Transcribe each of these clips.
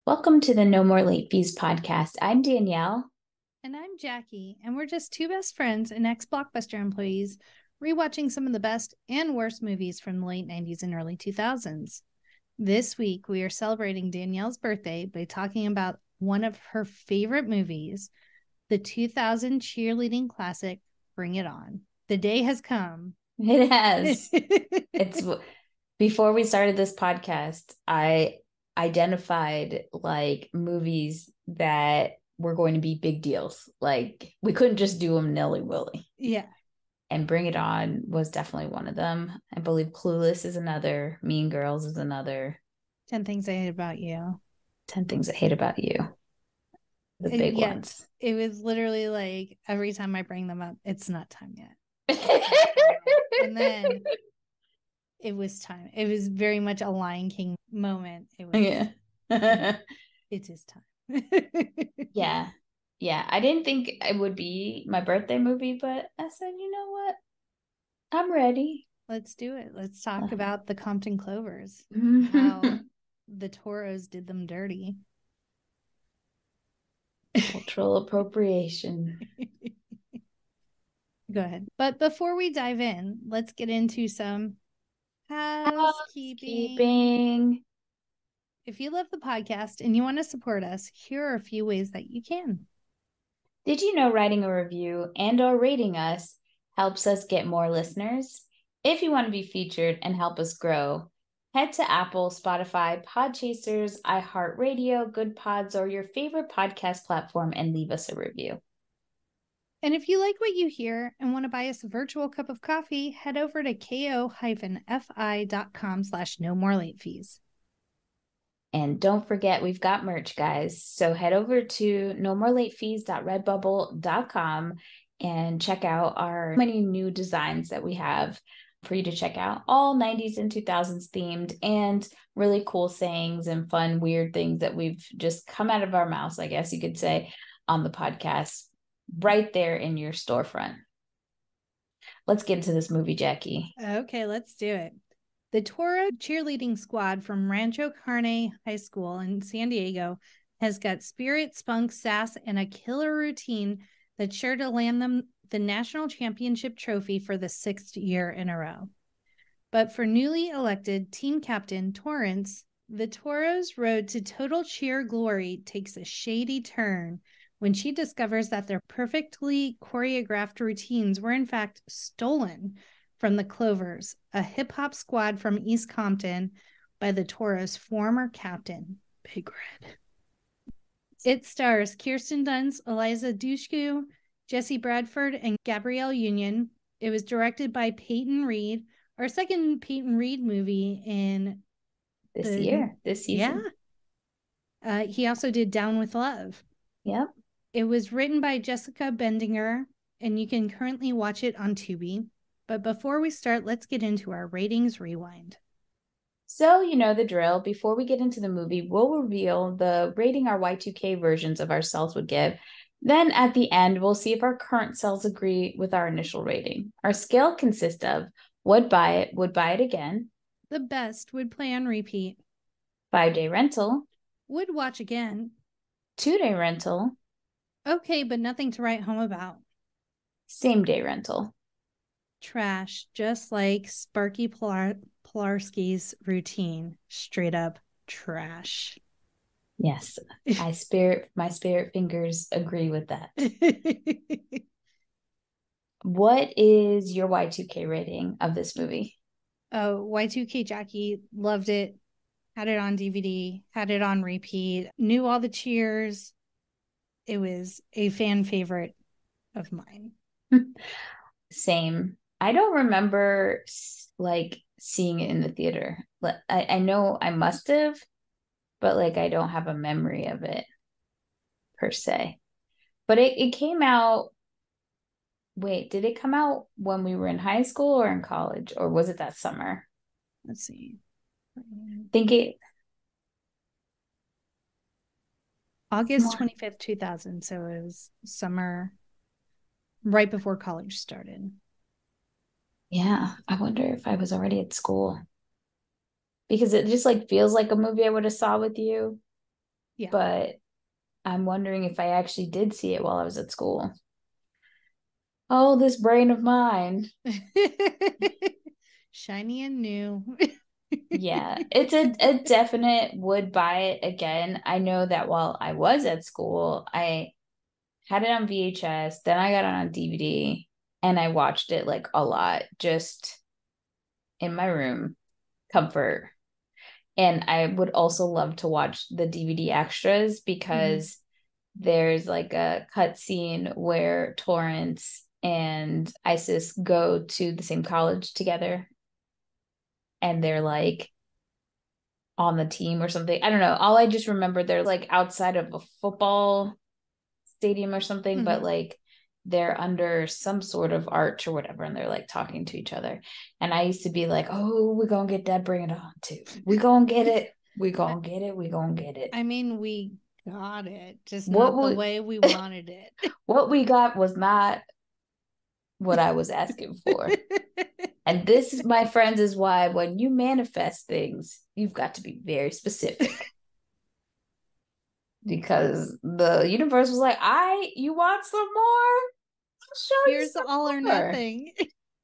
Welcome to the No More Late Fees podcast. I'm Danielle. And I'm Jackie, and we're just two best friends and ex-Blockbuster employees rewatching some of the best and worst movies from the late 90s and early 2000s. This week, we are celebrating Danielle's birthday by talking about one of her favorite movies, the 2000 cheerleading classic, Bring It On. The day has come. It has. It's before we started this podcast, I identified like movies that were going to be big deals. Like we couldn't just do them nilly-willy. Yeah. And Bring It On was definitely one of them. I believe Clueless is another. Mean Girls is another. 10 Things I Hate About You. 10 Things I Hate About You. The big ones. It was literally like every time I bring them up, it's not time yet. And then it was time. It was very much a Lion King moment. It was, yeah. It is time. Yeah. I didn't think it would be my birthday movie, but I said, you know what? I'm ready. Let's do it. Let's talk about the Compton Clovers. How the Toros did them dirty. Cultural appropriation. Go ahead. But before we dive in, let's get into some housekeeping. If you love the podcast and you want to support us, here are a few ways that you can. Did you know writing a review and or rating us helps us get more listeners? If you want to be featured and help us grow, head to Apple, Spotify, Podchasers, iHeartRadio, Good Pods, or your favorite podcast platform and leave us a review. And if you like what you hear and want to buy us a virtual cup of coffee, head over to ko-fi.com/no-more-late-fees. And don't forget, we've got merch, guys. So head over to nomorelatefees.redbubble.com and check out our many new designs that we have for you to check out. All 90s and 2000s themed and really cool sayings and fun, weird things that we've just come out of our mouths, I guess you could say, on the podcast, right there in your storefront. Let's get into this movie, Jackie. Okay, let's do it. The Toro cheerleading squad from Rancho Carne High School in San Diego has got spirit, spunk, sass, and a killer routine that's sure to land them the national championship trophy for the 6th year in a row. But for newly elected team captain Torrance, the Toros' road to total cheer glory takes a shady turn when she discovers that their perfectly choreographed routines were in fact stolen from the Clovers, a hip-hop squad from East Compton by the Toros' former captain, Big Red. It stars Kirsten Dunst, Eliza, Dushku, Jesse Bradford, and Gabrielle Union. It was directed by Peyton Reed, our second Peyton Reed movie in this season. Yeah. He also did Down with Love. Yep. It was written by Jessica Bendinger, and you can currently watch it on Tubi. But before we start, let's get into our ratings rewind. So, you know the drill. Before we get into the movie, we'll reveal the rating our Y2K versions of ourselves would give. Then at the end, we'll see if our current selves agree with our initial rating. Our scale consists of would buy it again. The best would play on repeat. 5-day rental. Would watch again. 2-day rental. Okay, but nothing to write home about. Same-day rental. Trash, just like Sparky Polarski's routine. Straight up trash. Yes, my spirit fingers agree with that. What is your Y2K rating of this movie? Oh, Y2K Jackie loved it. Had it on DVD, had it on repeat, knew all the cheers. It was a fan favorite of mine. Same. I don't remember like seeing it in the theater. I know I must have, but like I don't have a memory of it per se. But it came out. Wait, did it come out when we were in high school or in college, or was it that summer? Let's see. Think it August 25th, 2000. So it was summer right before college started. Yeah, I wonder if I was already at school. Because it just like feels like a movie I would have saw with you. Yeah. but I'm wondering if I actually did see it while I was at school. Oh, this brain of mine. Shiny and new. Yeah, it's a definite would buy it again. I know that while I was at school, I had it on VHS, then I got it on DVD, and I watched it like a lot just in my room, comfort. And I would also love to watch the DVD extras because there's like a cut scene where Torrance and Isis go to the same college together and they're like on the team or something. I don't know. All I just remember they're like outside of a football stadium or something, but like they're under some sort of arch or whatever, and they're like talking to each other. And I used to be like, oh, we're gonna get that, bring it on too. We gonna get it. We gonna get it. We gonna get it. I mean, we got it, just What not the we way we wanted it. what we got was not what I was asking for. And this, my friends, is why when you manifest things, you've got to be very specific. Because the universe was like, you want some more? I'll show you Here's some all or more. nothing.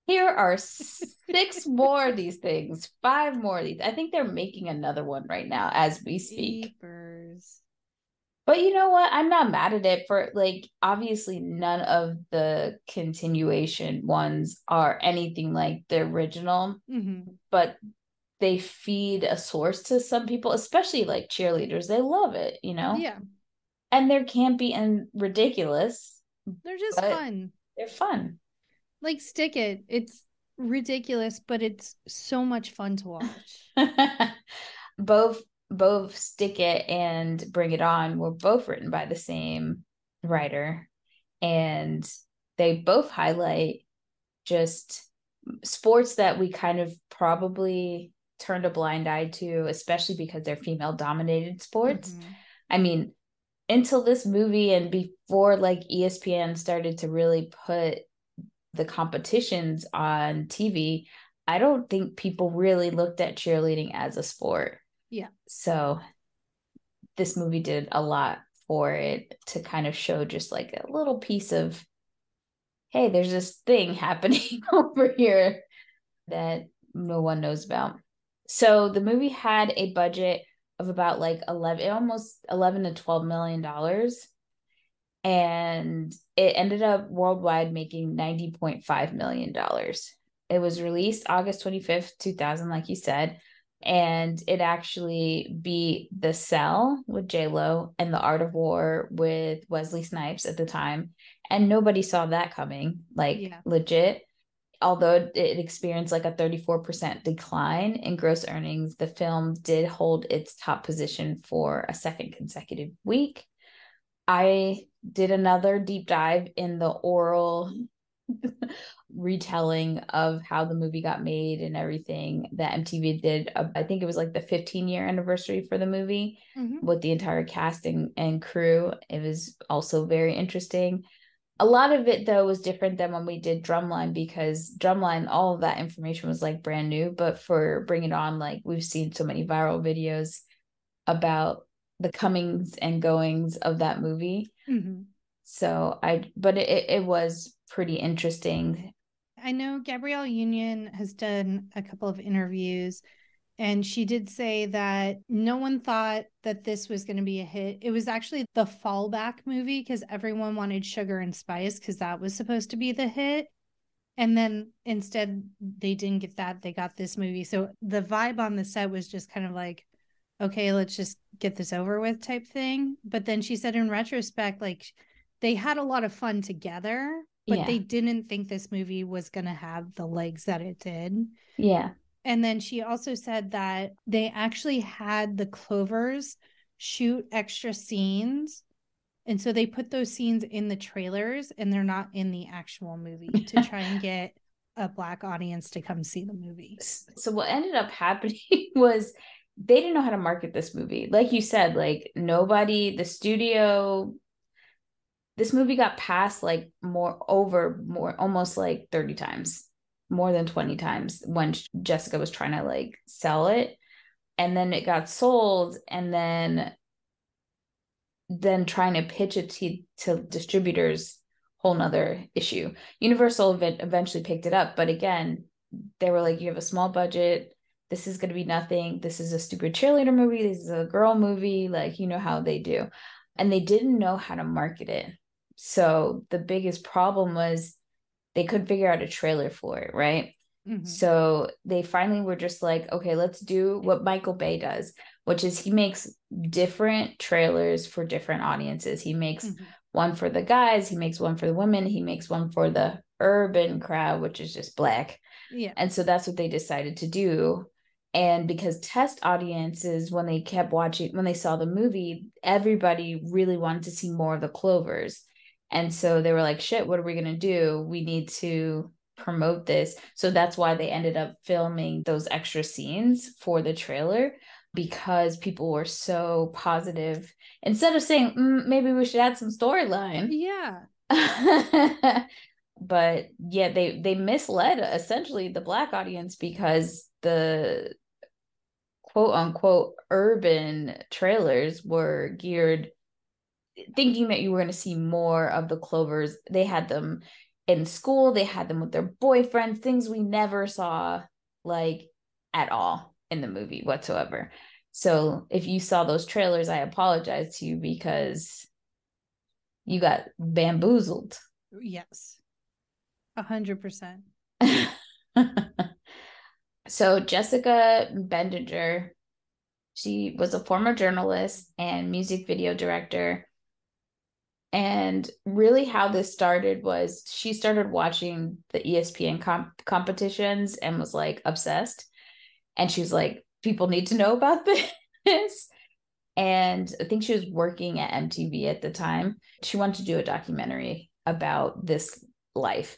Here are 6 more of these things, 5 more of these. I think they're making another one right now as we speak. Jeepers. But you know what? I'm not mad at it for like, obviously, none of the continuation ones are anything like the original, but they feed a source to some people, especially like cheerleaders. They love it, you know? Yeah. And they're campy and ridiculous, They're just but fun. they're fun. Like Stick It. It's ridiculous, but it's so much fun to watch. both both Stick It and Bring It On were both written by the same writer, and they both highlight just sports that we kind of probably turned a blind eye to, especially because they're female dominated sports. I mean, until this movie and before like ESPN started to really put the competitions on TV, I don't think people really looked at cheerleading as a sport. Yeah. So this movie did a lot for it to kind of show just like a little piece of, hey, there's this thing happening over here that no one knows about. So the movie had a budget of about like 11 to 12 million dollars, and it ended up worldwide making 90.5 million dollars. It was released August 25th, 2000, like you said, and it actually beat The Cell with J-Lo and The Art of War with Wesley Snipes at the time, and nobody saw that coming, like legit. Although it experienced like a 34% decline in gross earnings, the film did hold its top position for a second consecutive week. I did another deep dive in the oral retelling of how the movie got made and everything that MTV did. I think it was like the 15-year anniversary for the movie with the entire cast and crew. It was also very interesting. A lot of it, though, was different than when we did Drumline, because Drumline, all of that information was like brand new. But for Bring It On, like we've seen so many viral videos about the comings and goings of that movie. So but it was pretty interesting. I know Gabrielle Union has done a couple of interviews, and she did say that no one thought that this was going to be a hit. It was actually the fallback movie because everyone wanted Sugar and Spice because that was supposed to be the hit. And then instead, they didn't get that. They got this movie. So the vibe on the set was just kind of like, okay, let's just get this over with type thing. But then she said in retrospect, like they had a lot of fun together, but they didn't think this movie was going to have the legs that it did. Yeah. And then she also said that they actually had the Clovers shoot extra scenes. And so they put those scenes in the trailers and they're not in the actual movie to try and get a Black audience to come see the movie. So what ended up happening was they didn't know how to market this movie. Like you said, like nobody, the studio, this movie got passed like almost like 30 times, more than 20 times when Jessica was trying to like sell it. And then it got sold. And then then trying to pitch it to distributors, whole nother issue. Universal eventually picked it up, but again, they were like, you have a small budget, this is going to be nothing, this is a stupid cheerleader movie, this is a girl movie, like, you know how they do. And they didn't know how to market it. So the biggest problem was they couldn't figure out a trailer for it, right? Mm-hmm. So they finally were just like, okay, let's do what Michael Bay does, which is he makes different trailers for different audiences. He makes one for the guys, he makes one for the women, he makes one for the urban crowd, which is just Black. Yeah. And so that's what they decided to do. And because test audiences, when they kept watching, when they saw the movie, everybody really wanted to see more of the Clovers. And so they were like, shit, what are we going to do? We need to promote this. So that's why they ended up filming those extra scenes for the trailer, because people were so positive. Instead of saying, maybe we should add some storyline. Yeah. But yeah, they misled essentially the Black audience, because the quote unquote urban trailers were geared thinking that you were going to see more of the Clovers. They had them in school, they had them with their boyfriends, things we never saw like at all in the movie whatsoever. So if you saw those trailers, I apologize to you, because you got bamboozled. Yes. 100%. So Jessica Bendinger, she was a former journalist and music video director. And really how this started was she started watching the ESPN competitions and was like obsessed. And she was like, people need to know about this. And I think she was working at MTV at the time. She wanted to do a documentary about this life.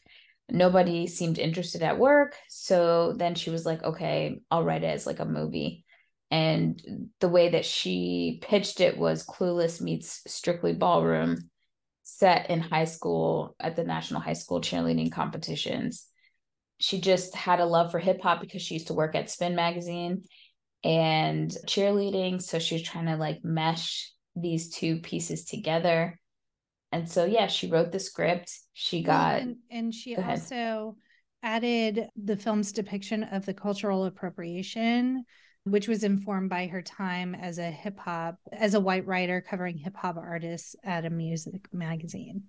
Nobody seemed interested at work. So then she was like, okay, I'll write it as like a movie. And the way that she pitched it was Clueless meets Strictly Ballroom, set in high school at the National High School cheerleading competitions. She just had a love for hip hop because she used to work at Spin magazine and cheerleading. So she was trying to like mesh these two pieces together. And so, yeah, she wrote the script. She got... and she also added the film's depiction of the cultural appropriation, which was informed by her time as a white writer covering hip hop artists at a music magazine.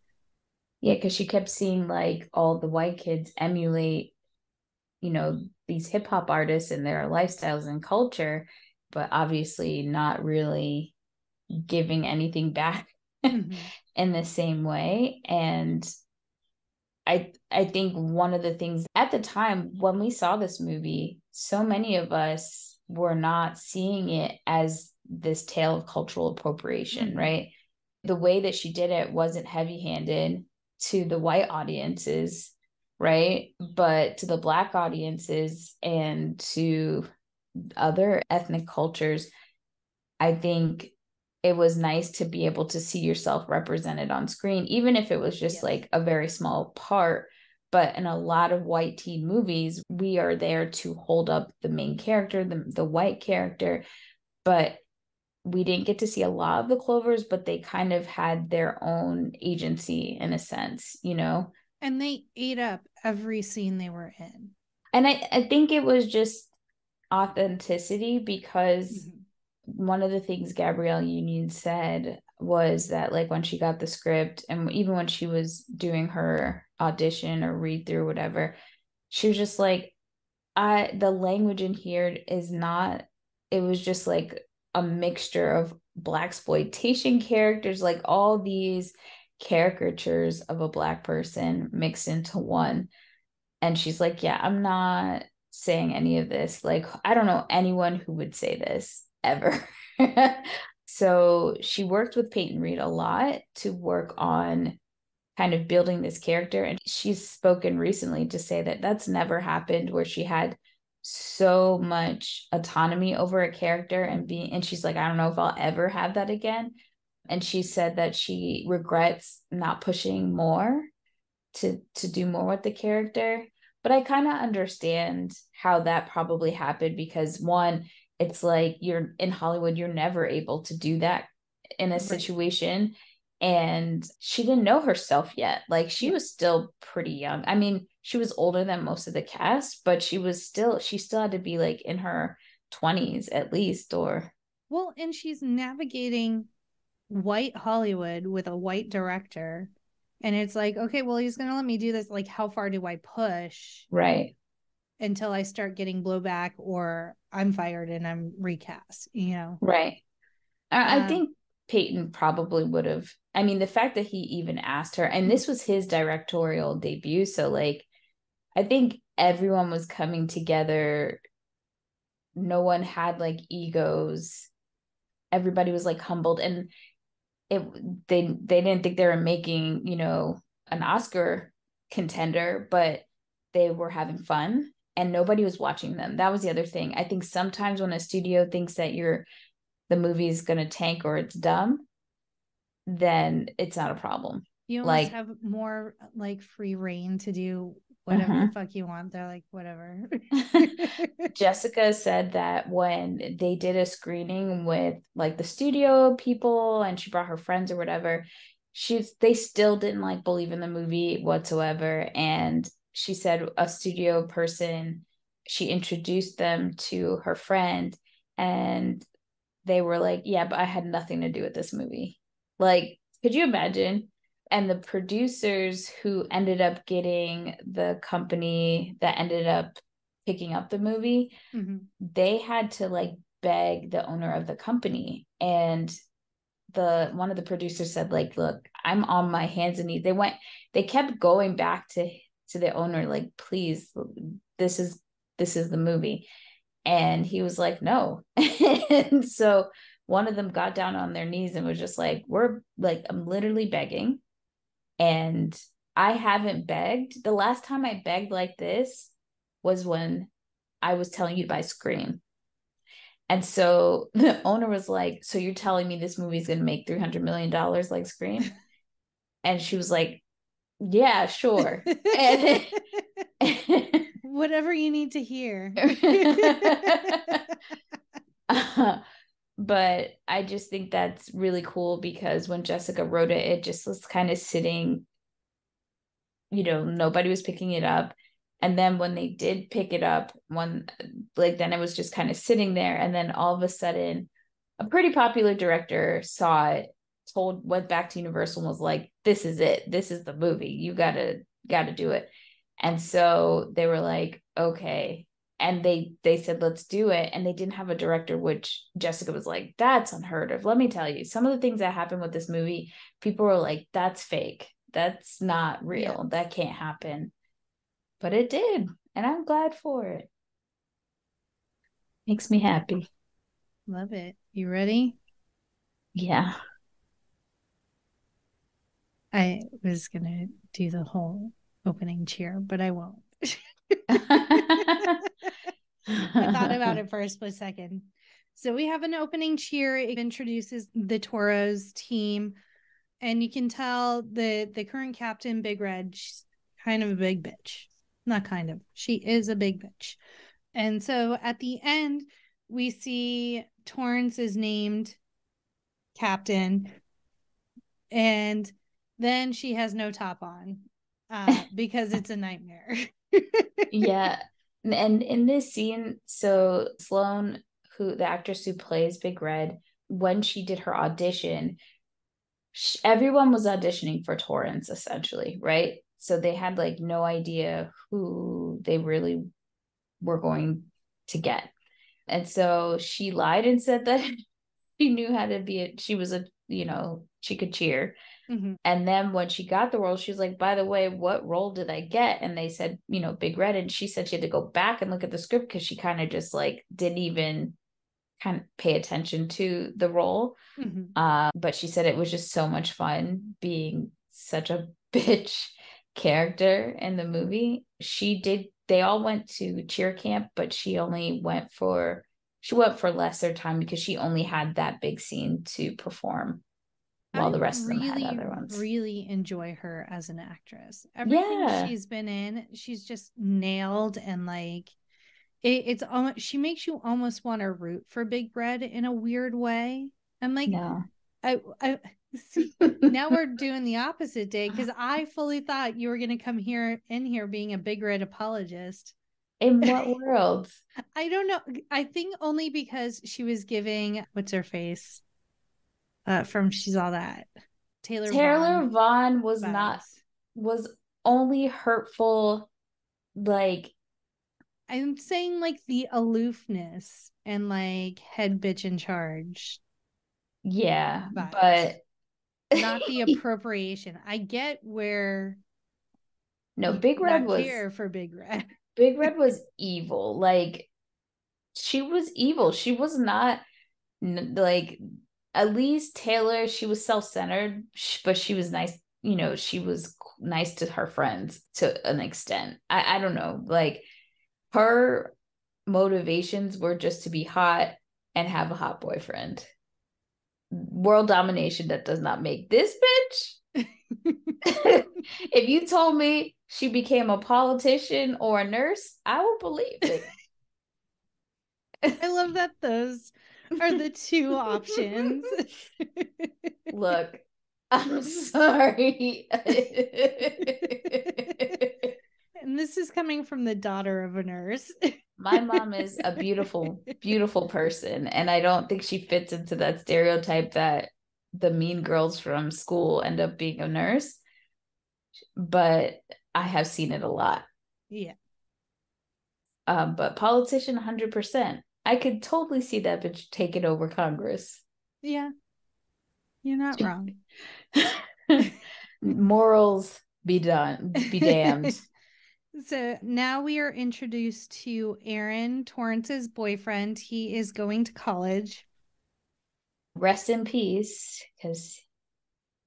Yeah, because she kept seeing like all the white kids emulate, you know, these hip hop artists and their lifestyles and culture, but obviously not really giving anything back in the same way. And I think one of the things at the time when we saw this movie, so many of us were not seeing it as this tale of cultural appropriation, right? The way that she did it wasn't heavy-handed to the white audiences, right? But to the Black audiences and to other ethnic cultures, I think it was nice to be able to see yourself represented on screen, even if it was just like a very small part. But in a lot of white teen movies, we are there to hold up the main character, the white character. But we didn't get to see a lot of the Clovers, but they kind of had their own agency in a sense, you know? And they ate up every scene they were in. And I think it was just authenticity, because one of the things Gabrielle Union said was that like when she got the script and even when she was doing her audition or read through whatever, she was just like, the language in here is not, it was just like a mixture of Blaxploitation characters, like all these caricatures of a Black person mixed into one. And she's like, yeah, I'm not saying any of this. Like, I don't know anyone who would say this ever. So she worked with Peyton Reed a lot to work on kind of building this character. And she's spoken recently to say that that's never happened, where she had so much autonomy over a character and she's like, I don't know if I'll ever have that again. And she said that she regrets not pushing more to do more with the character. But I kind of understand how that probably happened, because one, it's like you're in Hollywood, you're never able to do that in a situation, and she didn't know herself yet. Like she was still pretty young. I mean, she was older than most of the cast, but she still had to be like in her 20s at least, or well, and she's navigating white Hollywood with a white director. And it's like, okay, well, he's going to let me do this. Like, how far do I push? right. Until I start getting blowback or I'm fired and I'm recast, you know? Right. I think Peyton probably would have. I mean, the fact that he even asked her, and this was his directorial debut. So, like, I think everyone was coming together. No one had like egos. Everybody was like humbled. And they didn't think they were making, an Oscar contender, but they were having fun and nobody was watching them. That was the other thing. I think sometimes when a studio thinks that the movie is going to tank or it's dumb, then it's not a problem. You almost have more like free reign to do whatever the fuck you want. They're like, whatever. Jessica said that when they did a screening with like the studio people and she brought her friends or whatever, they still didn't like believe in the movie whatsoever. And she said a studio person, she introduced them to her friend and they were like, yeah, but I had nothing to do with this movie. Like, could you imagine? And the producers who ended up getting the company that ended up picking up the movie, they had to like beg the owner of the company. And one of the producers said, like, look, I'm on my hands and knees. They kept going back to the owner, like, please, this is the movie. And he was like, no. And so one of them got down on their knees and was just like, I'm literally begging. And I haven't begged. The last time I begged like this was when I was telling you to buy Scream. And so the owner was like, so you're telling me this movie is going to make $300 million like Scream? And she was like, yeah, sure. And whatever you need to hear. But I just think that's really cool because when Jessica wrote it, it just was kind of sitting, nobody was picking it up. And then when they did pick it up, then it was just kind of sitting there. And then all of a sudden, a pretty popular director saw it, went back to Universal and was like, this is it. This is the movie. You gotta do it. And so they were like, okay. And they said, let's do it. And they didn't have a director, which Jessica was like, that's unheard of. Let me tell you, some of the things that happened with this movie, people were like, that's fake. That's not real. Yeah. That can't happen. But it did. And I'm glad for it. Makes me happy. Love it. You ready? Yeah. I was going to do the whole opening cheer, but I won't. I thought about it for a split second. So we have an opening cheer. It introduces the Toros team. And you can tell the current captain, Big Red, she's kind of a big bitch. Not kind of. She is a big bitch. And so at the end, we see Torrance is named captain. And then she has no top on because it's a nightmare. Yeah. And in this scene, so Sloane, the actress who plays Big Red, when she did her audition, everyone was auditioning for Torrance essentially, right? So they had like no idea who they really were going to get. And so she lied and said that she knew how to she could cheer. Mm-hmm. And then when she got the role, she was like, by the way, what role did I get? And they said, Big Red. And she said she had to go back and look at the script because she kind of just like didn't even kind of pay attention to the role. Mm-hmm. But she said it was just so much fun being such a bitch character in the movie. They all went to cheer camp, but she went for lesser time because she only had that big scene to perform while the rest of them had other ones. I really enjoy her as an actress. Everything she's been in, she's just nailed, and like it's almost, she makes you almost want to root for Big Red in a weird way. I'm like, no. I see, now we're doing the opposite day, because I fully thought you were going to come in here being a big red apologist. In what world? I don't know. I think only because she was giving, what's her face? From She's All That. Taylor Vaughn was vibes. not, was only hurtful, like, I'm saying like the aloofness and like head bitch in charge. Yeah, vibes. But not the appropriation. I get where no, Big Red was care for Big Red. Big Red was evil. Like, she was evil. She was not like, at least Taylor, she was self-centered, but she was nice. You know, she was nice to her friends to an extent. I don't know. Like, her motivations were just to be hot and have a hot boyfriend. World domination, that does not make this bitch. If you told me she became a politician or a nurse, I would believe it. I love that those are the two options. Look, I'm sorry. And this is coming from the daughter of a nurse. My mom is a beautiful, beautiful person. And I don't think she fits into that stereotype that the mean girls from school end up being a nurse. But I have seen it a lot. Yeah. But politician, 100%. I could totally see that bitch taking over Congress. Yeah. You're not wrong. Morals be damned. So now we are introduced to Aaron, Torrance's boyfriend. He is going to college. Rest in peace, because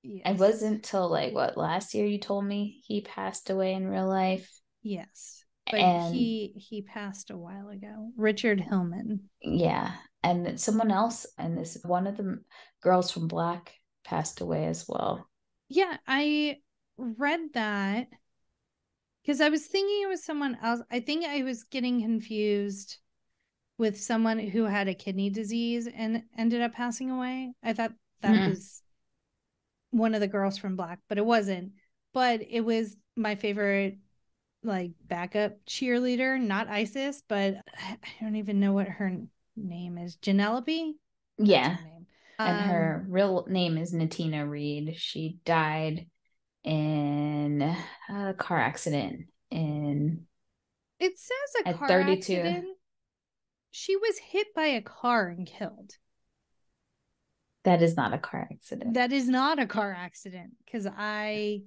it wasn't till like what, last year you told me he passed away in real life. Yes, but he passed a while ago. Richard Hillman. Yeah, and someone else, and this one of the girls from Black passed away as well. Yeah, I read that because I was thinking it was someone else. I think I was getting confused with someone who had a kidney disease and ended up passing away. I thought that was one of the girls from Black, but it wasn't. But it was my favorite, like, backup cheerleader, not Isis, but I don't even know what her name is. Janelope? Yeah. Her name. And her real name is Natina Reed. She died in a car accident it says a car 32. Accident. She was hit by a car and killed. That is not a car accident. That is not a car accident, because I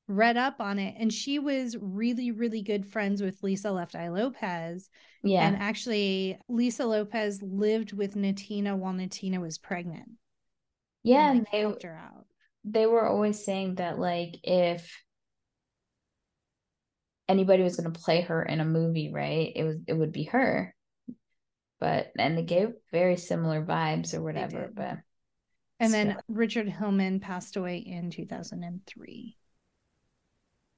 read up on it, and she was really, really good friends with Lisa Left Eye Lopez. Yeah. And actually, Lisa Lopez lived with Natina while Natina was pregnant. Yeah, and they helped her out. They were always saying that, like, if anybody was going to play her in a movie, right, it would be her. But and they gave very similar vibes or whatever. But and then Richard Hillman passed away in 2003.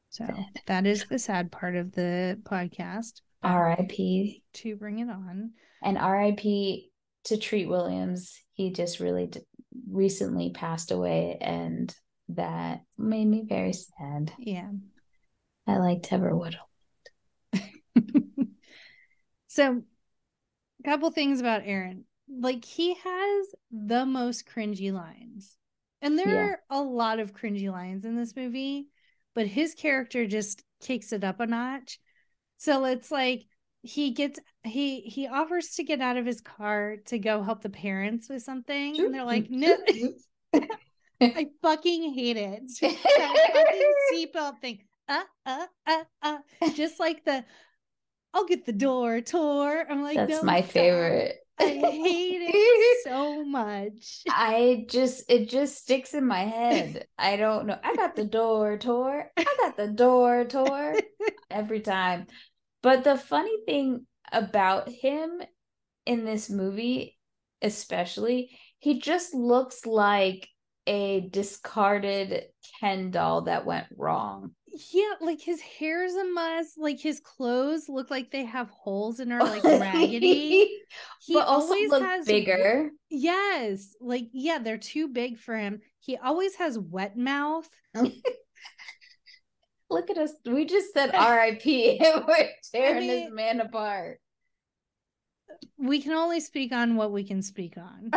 So that is the sad part of the podcast. R.I.P. to bring it on. And R.I.P. to Treat Williams. He just really recently passed away, and that made me very sad. Yeah. I liked Ever Woodland. So, a couple things about Aaron. Like, he has the most cringy lines. And there are a lot of cringy lines in this movie, but his character just kicks it up a notch. So it's like he offers to get out of his car to go help the parents with something, and they're like, no. I fucking hate it. That fucking seatbelt thing. Just like the I'll get the door tour. I'm like, that's no, my favorite. I hate it so much. It just sticks in my head. I don't know. I got the door tour. I got the door tour every time. But the funny thing about him in this movie, especially, he just looks like a discarded Ken doll that went wrong. Yeah, like his hair's a mess. Like his clothes look like they have holes and are like raggedy. He But also always look has bigger. yes, like yeah, they're too big for him. He always has wet mouth. Look at us. We just said RIP and we're tearing this mean, man apart. we can only speak on what we can speak on.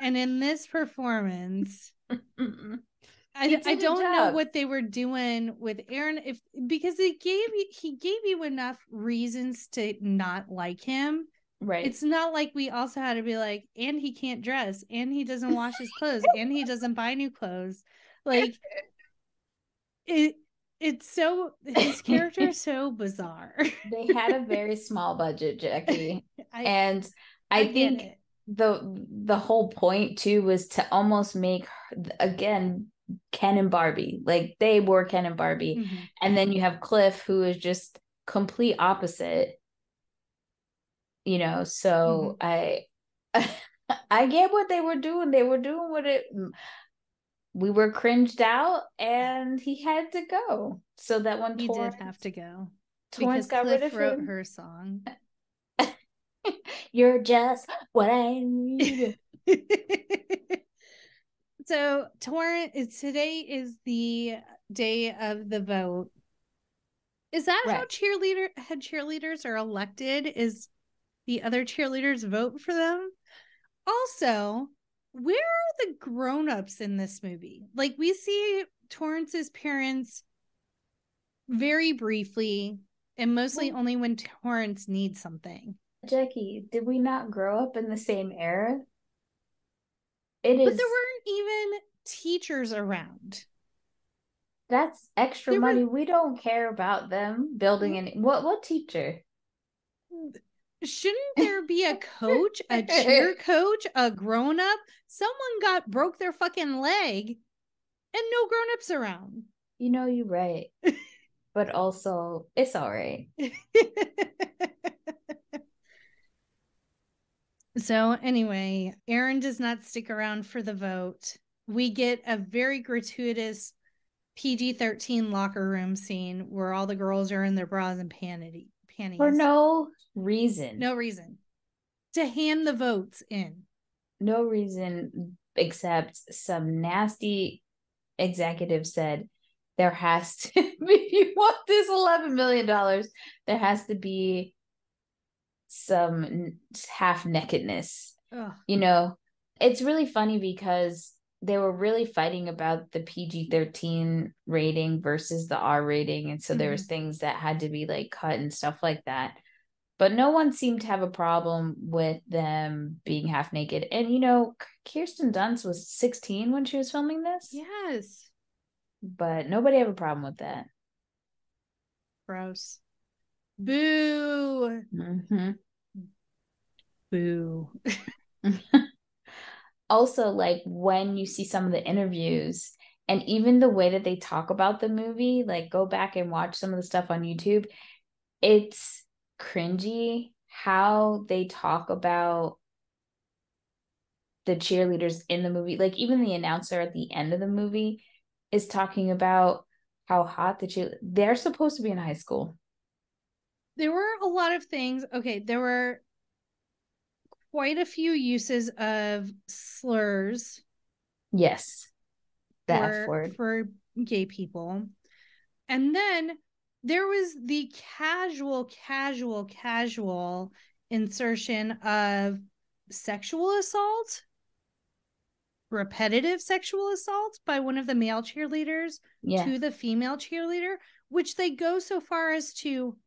And in this performance, I don't know what they were doing with Aaron because he gave you enough reasons to not like him. Right. It's not like we also had to be like, and he can't dress, and he doesn't wash his clothes, and he doesn't buy new clothes. Like it's so his character is so bizarre. They had a very small budget, Jackie. And I think it. the whole point too was to almost make, again, Ken and Barbie. Like they were Ken and Barbie. Mm-hmm. And then you have Cliff, who is just complete opposite. You know, so I get what they were doing. They were doing what it we were cringed out and he had to go. So that when he did have to go. Torrance got Cliff rid of wrote him. her song. You're just what I need. So Torrance, today is the day of the vote. Is that right. how head cheerleaders are elected? Is the other cheerleaders vote for them? Also, where are the grown-ups in this movie? Like we see Torrance's parents very briefly and mostly only when Torrance needs something. Jackie, did we not grow up in the same era? But there weren't even teachers around. That's extra money. We don't care about them building any. What teacher? Shouldn't there be a coach, a cheer coach, a grown up? Someone broke their fucking leg and no grown ups around. You know, you're right. But also, it's all right. So, anyway, Aaron does not stick around for the vote. We get a very gratuitous PG-13 locker room scene where all the girls are in their bras and panties. For no reason. No reason. To hand the votes in. No reason except some nasty executive said there has to, if you want this $11 million, there has to be some half nakedness. You know, it's really funny because they were really fighting about the PG-13 rating versus the R rating. And so there was things that had to be like cut and stuff like that. But no one seemed to have a problem with them being half naked. And, you know, Kirsten Dunst was 16 when she was filming this. Yes. But nobody had a problem with that. Gross. Boo. Mm-hmm. Boo. Also, like when you see some of the interviews and even the way that they talk about the movie, like go back and watch some of the stuff on YouTube, it's cringy how they talk about the cheerleaders in the movie. Like even the announcer at the end of the movie is talking about how hot they're supposed to be in high school. There were a lot of things. Okay, there were quite a few uses of slurs. Yes. For gay people. And then there was the casual insertion of sexual assault, repetitive sexual assault by one of the male cheerleaders to the female cheerleader, which they go so far as to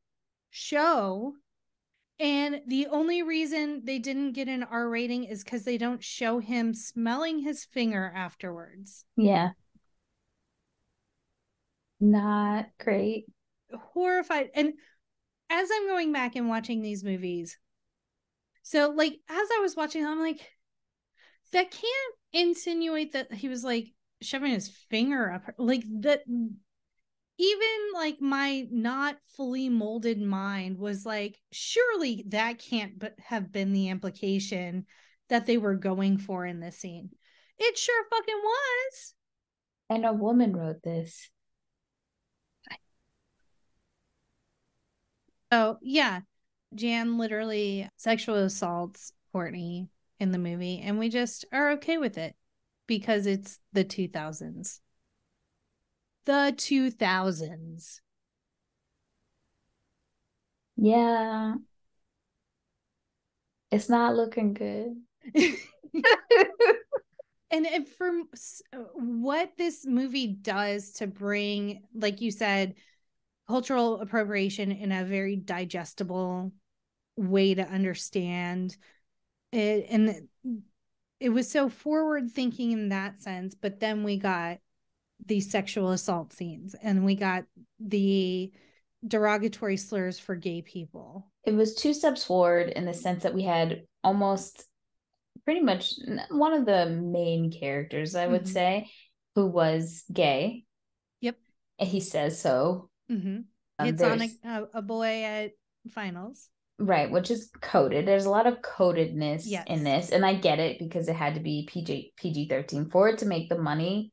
show. And the only reason they didn't get an R rating is because they don't show him smelling his finger afterwards. Yeah. Not great. Horrified. And as I'm going back and watching these movies, so like as I was watching, I'm like, that can't insinuate that he was like shoving his finger up, like that. Even like my not fully molded mind was like, surely that can't but have been the implication that they were going for in this scene. It sure fucking was. And a woman wrote this. So yeah, Jan literally sexual assaults Courtney in the movie, and we just are okay with it because it's the 2000s. The 2000s. Yeah. It's not looking good. And from what this movie does to bring, like you said, cultural appropriation in a very digestible way to understand it, and it was so forward thinking in that sense. But then we got these sexual assault scenes, and we got the derogatory slurs for gay people. It was 2 steps forward in the sense that we had almost pretty much one of the main characters, I would say, who was gay. Yep. And he says so. Hits on a boy at finals. Right, which is coded. There's a lot of codedness in this. And I get it because it had to be PG-13 for it to make the money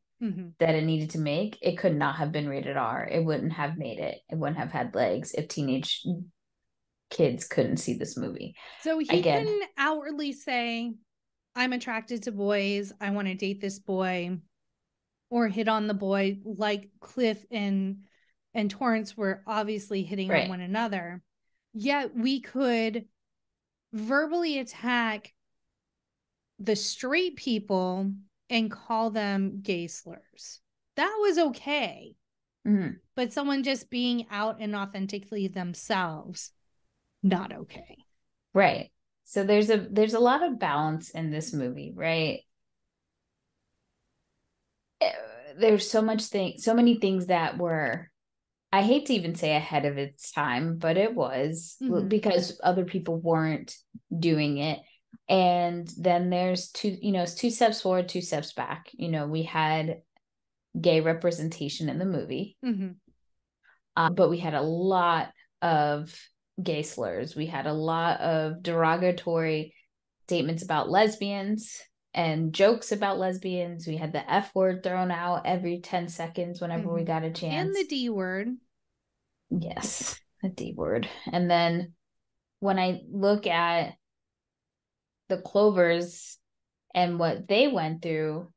that it needed to make. It could not have been rated R. It wouldn't have made it. It wouldn't have had legs if teenage kids couldn't see this movie. So he couldn't outwardly say, I'm attracted to boys, I want to date this boy, or hit on the boy like Cliff and Torrance were obviously hitting on one another. Yet we could verbally attack the straight people and call them gay slurs. That was okay. But someone just being out and authentically themselves, not okay. Right. So there's a lot of balance in this movie, right? There's so many things that were, I hate to even say ahead of its time, but it was because other people weren't doing it. And then there's it's 2 steps forward, 2 steps back. We had gay representation in the movie, but we had a lot of gay slurs. We had a lot of derogatory statements about lesbians and jokes about lesbians. We had the F word thrown out every 10 seconds whenever we got a chance. And the D word. Yes, the D word. And then when I look at the Clovers and what they went through,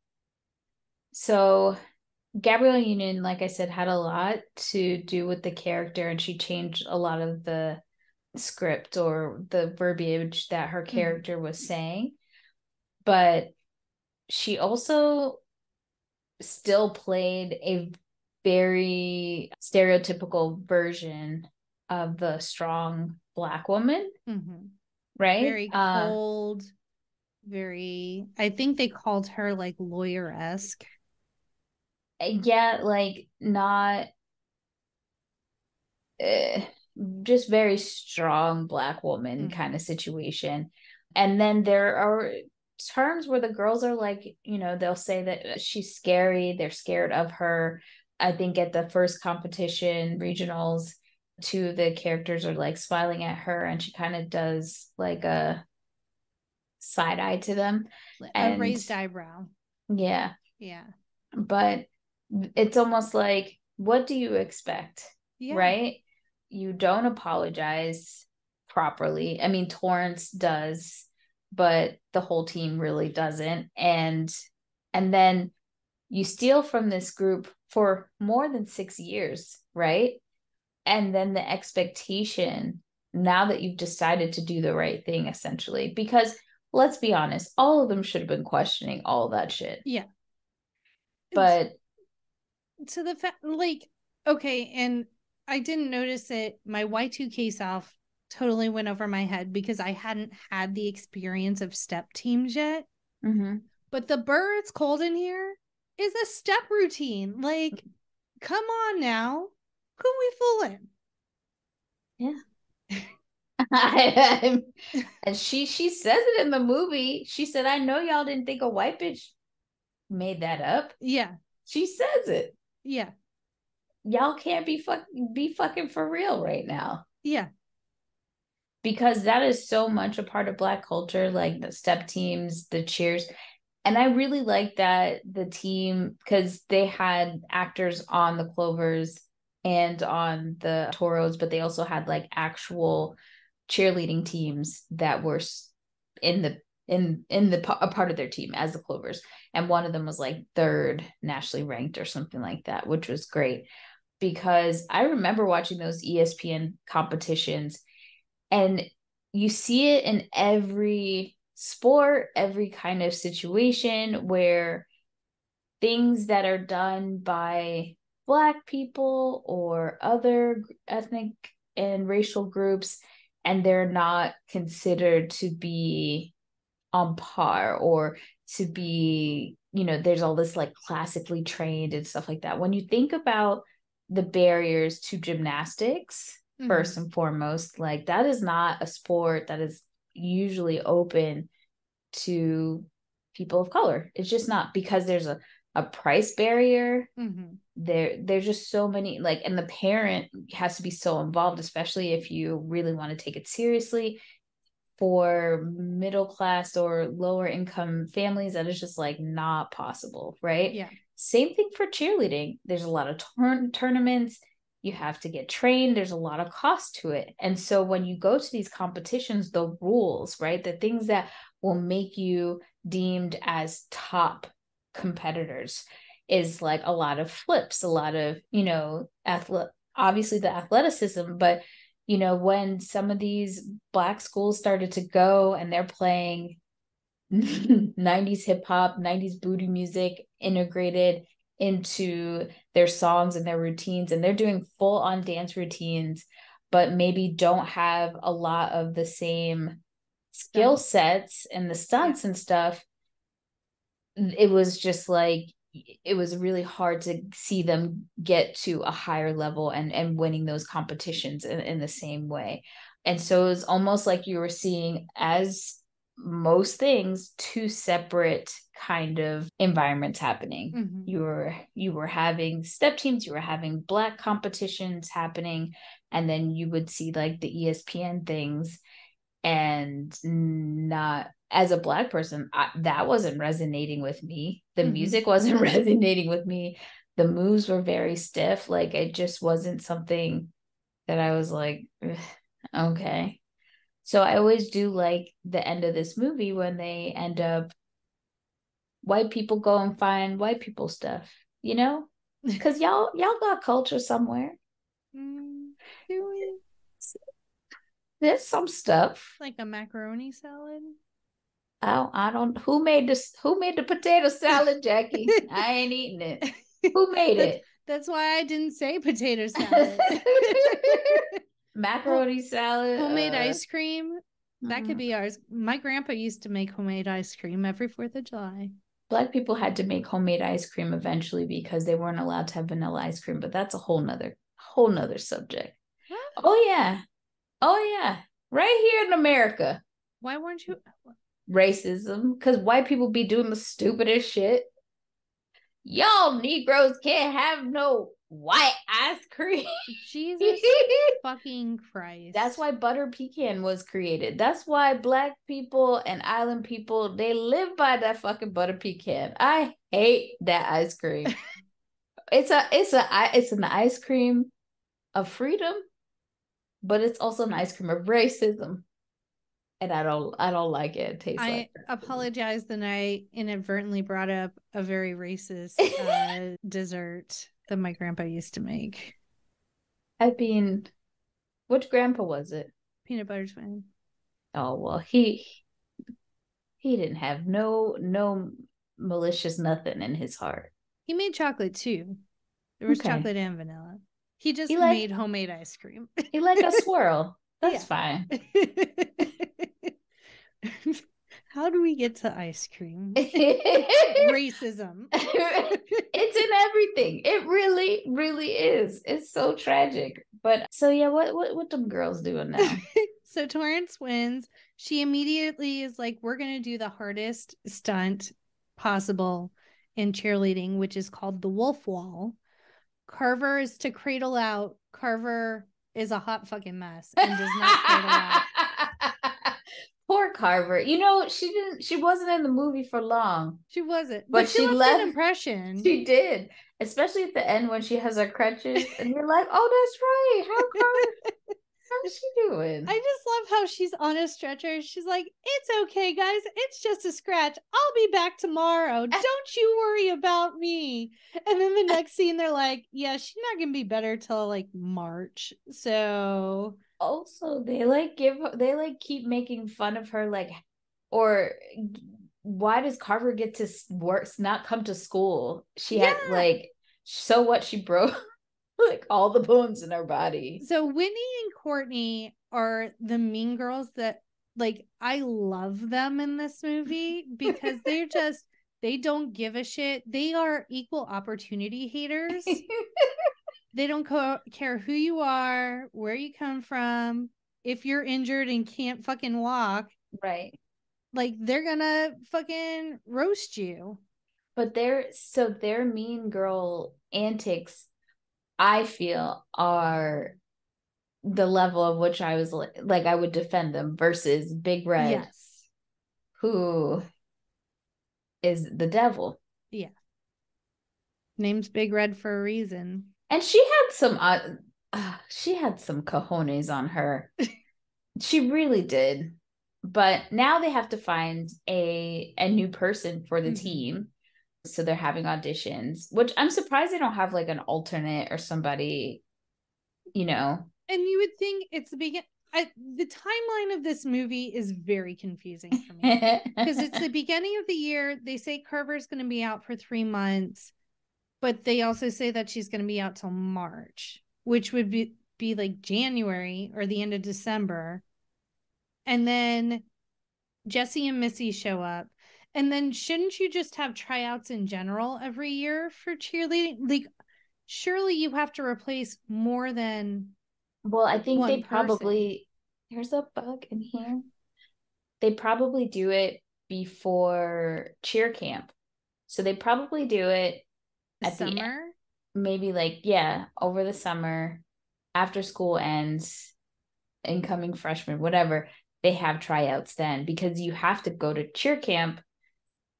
so Gabrielle Union, like I said, had a lot to do with the character, and she changed a lot of the script or the verbiage that her character was saying. But she also still played a very stereotypical version of the strong Black woman, right? Very cold, very, I think they called her like lawyer-esque. Yeah, like not just very strong Black woman kind of situation. And then there are terms where the girls are like, they'll say that she's scary, they're scared of her. I think at the first competition regionals, 2 of the characters are like smiling at her, and she kind of does like a side eye to them, a raised eyebrow. Yeah But it's almost like, what do you expect? Right? You don't apologize properly. I mean, Torrance does, but the whole team really doesn't. And then you steal from this group for more than 6 years, right? And then the expectation, now that you've decided to do the right thing, essentially, because let's be honest, all of them should have been questioning all that shit. Yeah. But to the fact, like, okay, and I didn't notice it. My Y2K self totally went over my head because I hadn't had the experience of step teams yet. But the Burr It's Cold in Here is a step routine. Like, come on now. Who we fooling? Yeah. And she says it in the movie. She said, I know y'all didn't think a white bitch made that up. Yeah. She says it. Yeah. Y'all can't be fucking for real right now. Yeah. Because that is so much a part of Black culture, like the step teams, the cheers. And I really like that the team, because they had actors on the Clovers and on the Toros, but they also had like actual cheerleading teams that were in the a part of their team as the Clovers, and one of them was like third nationally ranked or something like that, which was great because I remember watching those ESPN competitions, and you see it in every sport, every kind of situation where things that are done by Black people or other ethnic and racial groups, and they're not considered to be on par or to be, there's all this like classically trained and stuff like that. When you think about the barriers to gymnastics, first and foremost, like that is not a sport that is usually open to people of color. It's just not, because there's a price barrier. There's just so many, like, and the parent has to be so involved, especially if you really want to take it seriously. For middle class or lower income families, that is just like not possible, right? Yeah. Same thing for cheerleading. There's a lot of tournaments. You have to get trained. There's a lot of cost to it. And so when you go to these competitions, the rules, right? The things that will make you deemed as top competitors is like a lot of flips, a lot of, obviously the athleticism, but when some of these Black schools started to go and they're playing 90s hip hop, 90s booty music integrated into their songs and their routines, and they're doing full on dance routines, but maybe don't have a lot of the same skill sets and the stunts and stuff. It was just like, it was really hard to see them get to a higher level and winning those competitions in the same way. And so it was almost like you were seeing, as most things, two separate kind of environments happening. You were having step teams, you were having Black competitions happening, and then you would see like the ESPN things. And not, as a Black person, that wasn't resonating with me. The music wasn't resonating with me. The moves were very stiff. Like, it just wasn't something that I was like, okay. So I always do like the end of this movie when they end up, white people go and find white people stuff, because y'all got culture somewhere. Do we? There's some stuff like a macaroni salad. I don't. Who made this? Who made the potato salad, Jackie? I ain't eating it. Who made it? That's why I didn't say potato salad. Macaroni salad. Homemade ice cream. That could be ours. My grandpa used to make homemade ice cream every 4th of July. Black people had to make homemade ice cream eventually because they weren't allowed to have vanilla ice cream, but that's a whole nother subject. What? Oh yeah. Right here in America. Why weren't you? Racism, because white people be doing the stupidest shit. Y'all Negroes can't have no white ice cream. Jesus fucking Christ. That's why butter pecan was created. That's why Black people and island people, they live by that fucking butter pecan. I hate that ice cream. It's an ice cream of freedom, but it's also an ice cream of racism. And I don't like it. It tastes like I apologize that I inadvertently brought up a very racist dessert that my grandpa used to make. I mean, which grandpa was it? Peanut butter twin. Oh well, he didn't have no malicious nothing in his heart. He made chocolate too. There was chocolate and vanilla. He just made homemade ice cream. He like a swirl. That's fine. How do we get to ice cream? Racism. It's in everything. It really, really is. It's so tragic. But so yeah, what them girls doing now? So Torrance wins. She immediately is like, we're gonna do the hardest stunt possible in cheerleading, which is called the wolf wall. Carver is to cradle out. Carver is a hot fucking mess and does not cradle out. Poor Carver. She wasn't in the movie for long. She wasn't. But she left an impression. She did. Especially at the end when she has her crutches and you're like, oh, that's right. How's she doing? I just love how she's on a stretcher. She's like, it's okay, guys. It's just a scratch. I'll be back tomorrow. Don't you worry about me. And then the next scene, they're like, yeah, she's not going to be better till like March. So also, they keep making fun of her, like, or why does Carver get to work, not come to school? She had like, so what? She broke like all the bones in her body. So Whitney and Courtney are the mean girls that, like, I love them in this movie because they're just, they don't give a shit. They are equal opportunity haters. They don't care who you are, where you come from, if you're injured and can't fucking walk. Right. Like, they're gonna fucking roast you. But their mean girl antics, I feel, are the level of which I was like I would defend them versus Big Red, yes, who is the devil. Yeah. Name's Big Red for a reason. And she had some cojones on her. She really did. But now they have to find a new person for the team. So they're having auditions, which I'm surprised they don't have like an alternate or somebody, you know. And you would think it's the beginning. The timeline of this movie is very confusing for me because it's the beginning of the year. They say Carver's going to be out for 3 months, but they also say that she's going to be out till March, which would be like January or the end of December. And then Jesse and Missy show up. And then shouldn't you just have tryouts in general every year for cheerleading? Like, surely you have to replace more than well, I think one they person. probably there's a bug in here. They probably do it before cheer camp. So they probably do it at summer, maybe like, yeah, over the summer, after school ends, incoming freshmen, whatever, they have tryouts then because you have to go to cheer camp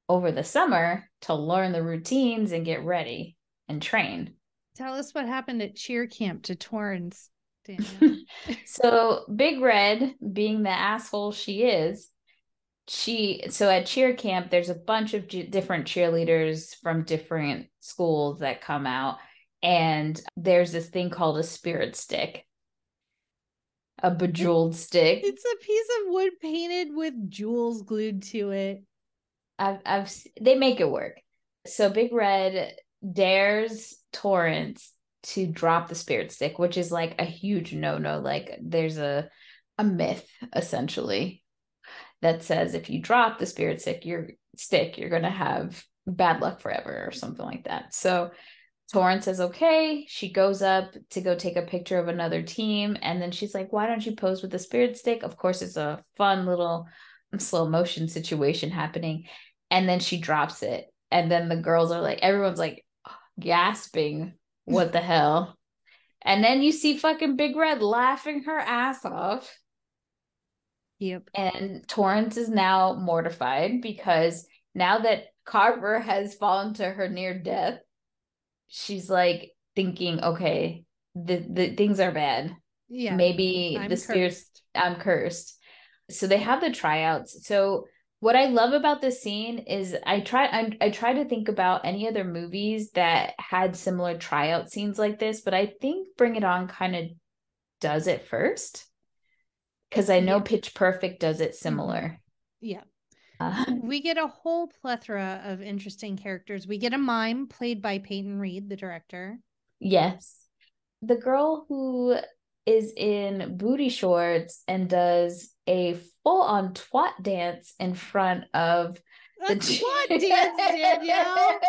over the summer to learn the routines and get ready and train. Tell us what happened at cheer camp to Torrance, Danielle. So Big Red, being the asshole she is, so at cheer camp there's a bunch of different cheerleaders from different schools that come out, and there's this thing called a spirit stick, a bejeweled stick. It's a piece of wood painted with jewels glued to it. They make it work. So Big Red dares Torrance to drop the spirit stick, which is like a huge no-no. Like there's a myth essentially that says if you drop the spirit stick, you're gonna have bad luck forever or something like that. So Torrance says okay. She goes up to go take a picture of another team, and then she's like, "Why don't you pose with the spirit stick?" Of course, it's a fun little slow motion situation happening, and then she drops it, and then the girls are like, everyone's like gasping, "What the hell?" And then you see fucking Big Red laughing her ass off. Yep. And Torrance is now mortified because now that Carver has fallen to her near death, she's like thinking, okay, the things are bad. Yeah. Maybe I'm the spirits, I'm cursed. So they have the tryouts. So what I love about this scene is I try to think about any other movies that had similar tryout scenes like this, but I think Bring It On kind of does it first. Because I know Pitch Perfect does it similar. Yeah. We get a whole plethora of interesting characters. We get a mime played by Peyton Reed, the director. Yes. The girl who is in booty shorts and does a full-on twat dance in front of the twat dance, Danielle.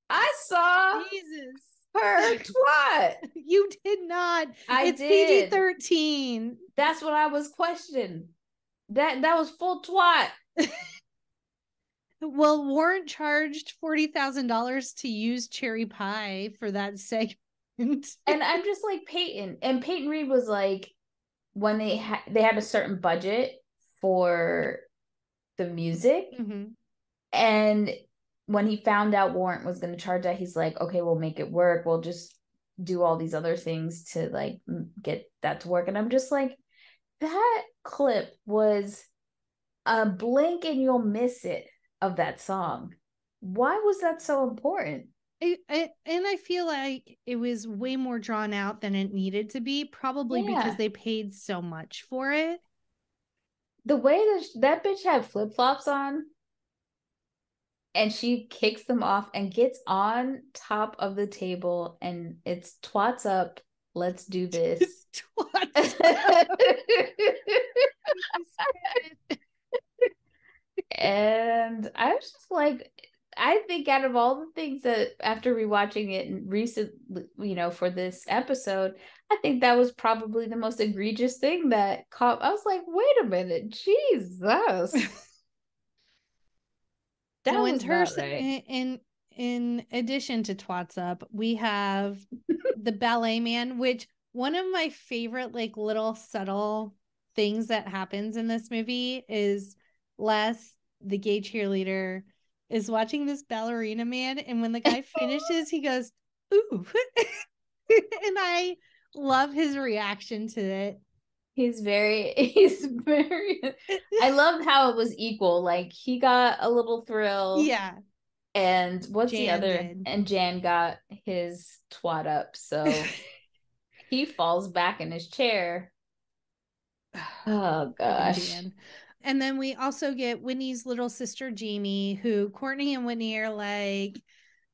I saw Jesus. her twat. You did not. It's did. PG-13. That's what I was questioning. That was full twat. Well, Warrant charged $40,000 to use cherry pie for that segment. And I'm just like Peyton. And Peyton Reed was like, when they had a certain budget for the music, and when he found out Warrant was going to charge that, he's like, okay, we'll make it work. We'll just do all these other things to like get that to work. And I'm just like, that clip was a blink and you'll miss it of that song. Why was that so important? And I feel like it was way more drawn out than it needed to be, probably because they paid so much for it. The way that bitch had flip-flops on, and she kicks them off and gets on top of the table, and it's twats up. Let's do this. Twats up. And I was just like, I think out of all the things that after rewatching it and recent, for this episode, I think that was probably the most egregious thing that caught. I was like, wait a minute, Jesus. That so in addition to twats up, we have the ballet man, which one of my favorite like little subtle things that happens in this movie is Les, the gay cheerleader, is watching this ballerina man, and when the guy finishes, he goes, ooh. And I love his reaction to it. He's very I loved how it was equal. Like he got a little thrill. Yeah. And what's Jan the other? Did. And Jan got his twat up. So he falls back in his chair. Oh gosh. And then we also get Whitney's little sister Jamie, who Courtney and Whitney are like,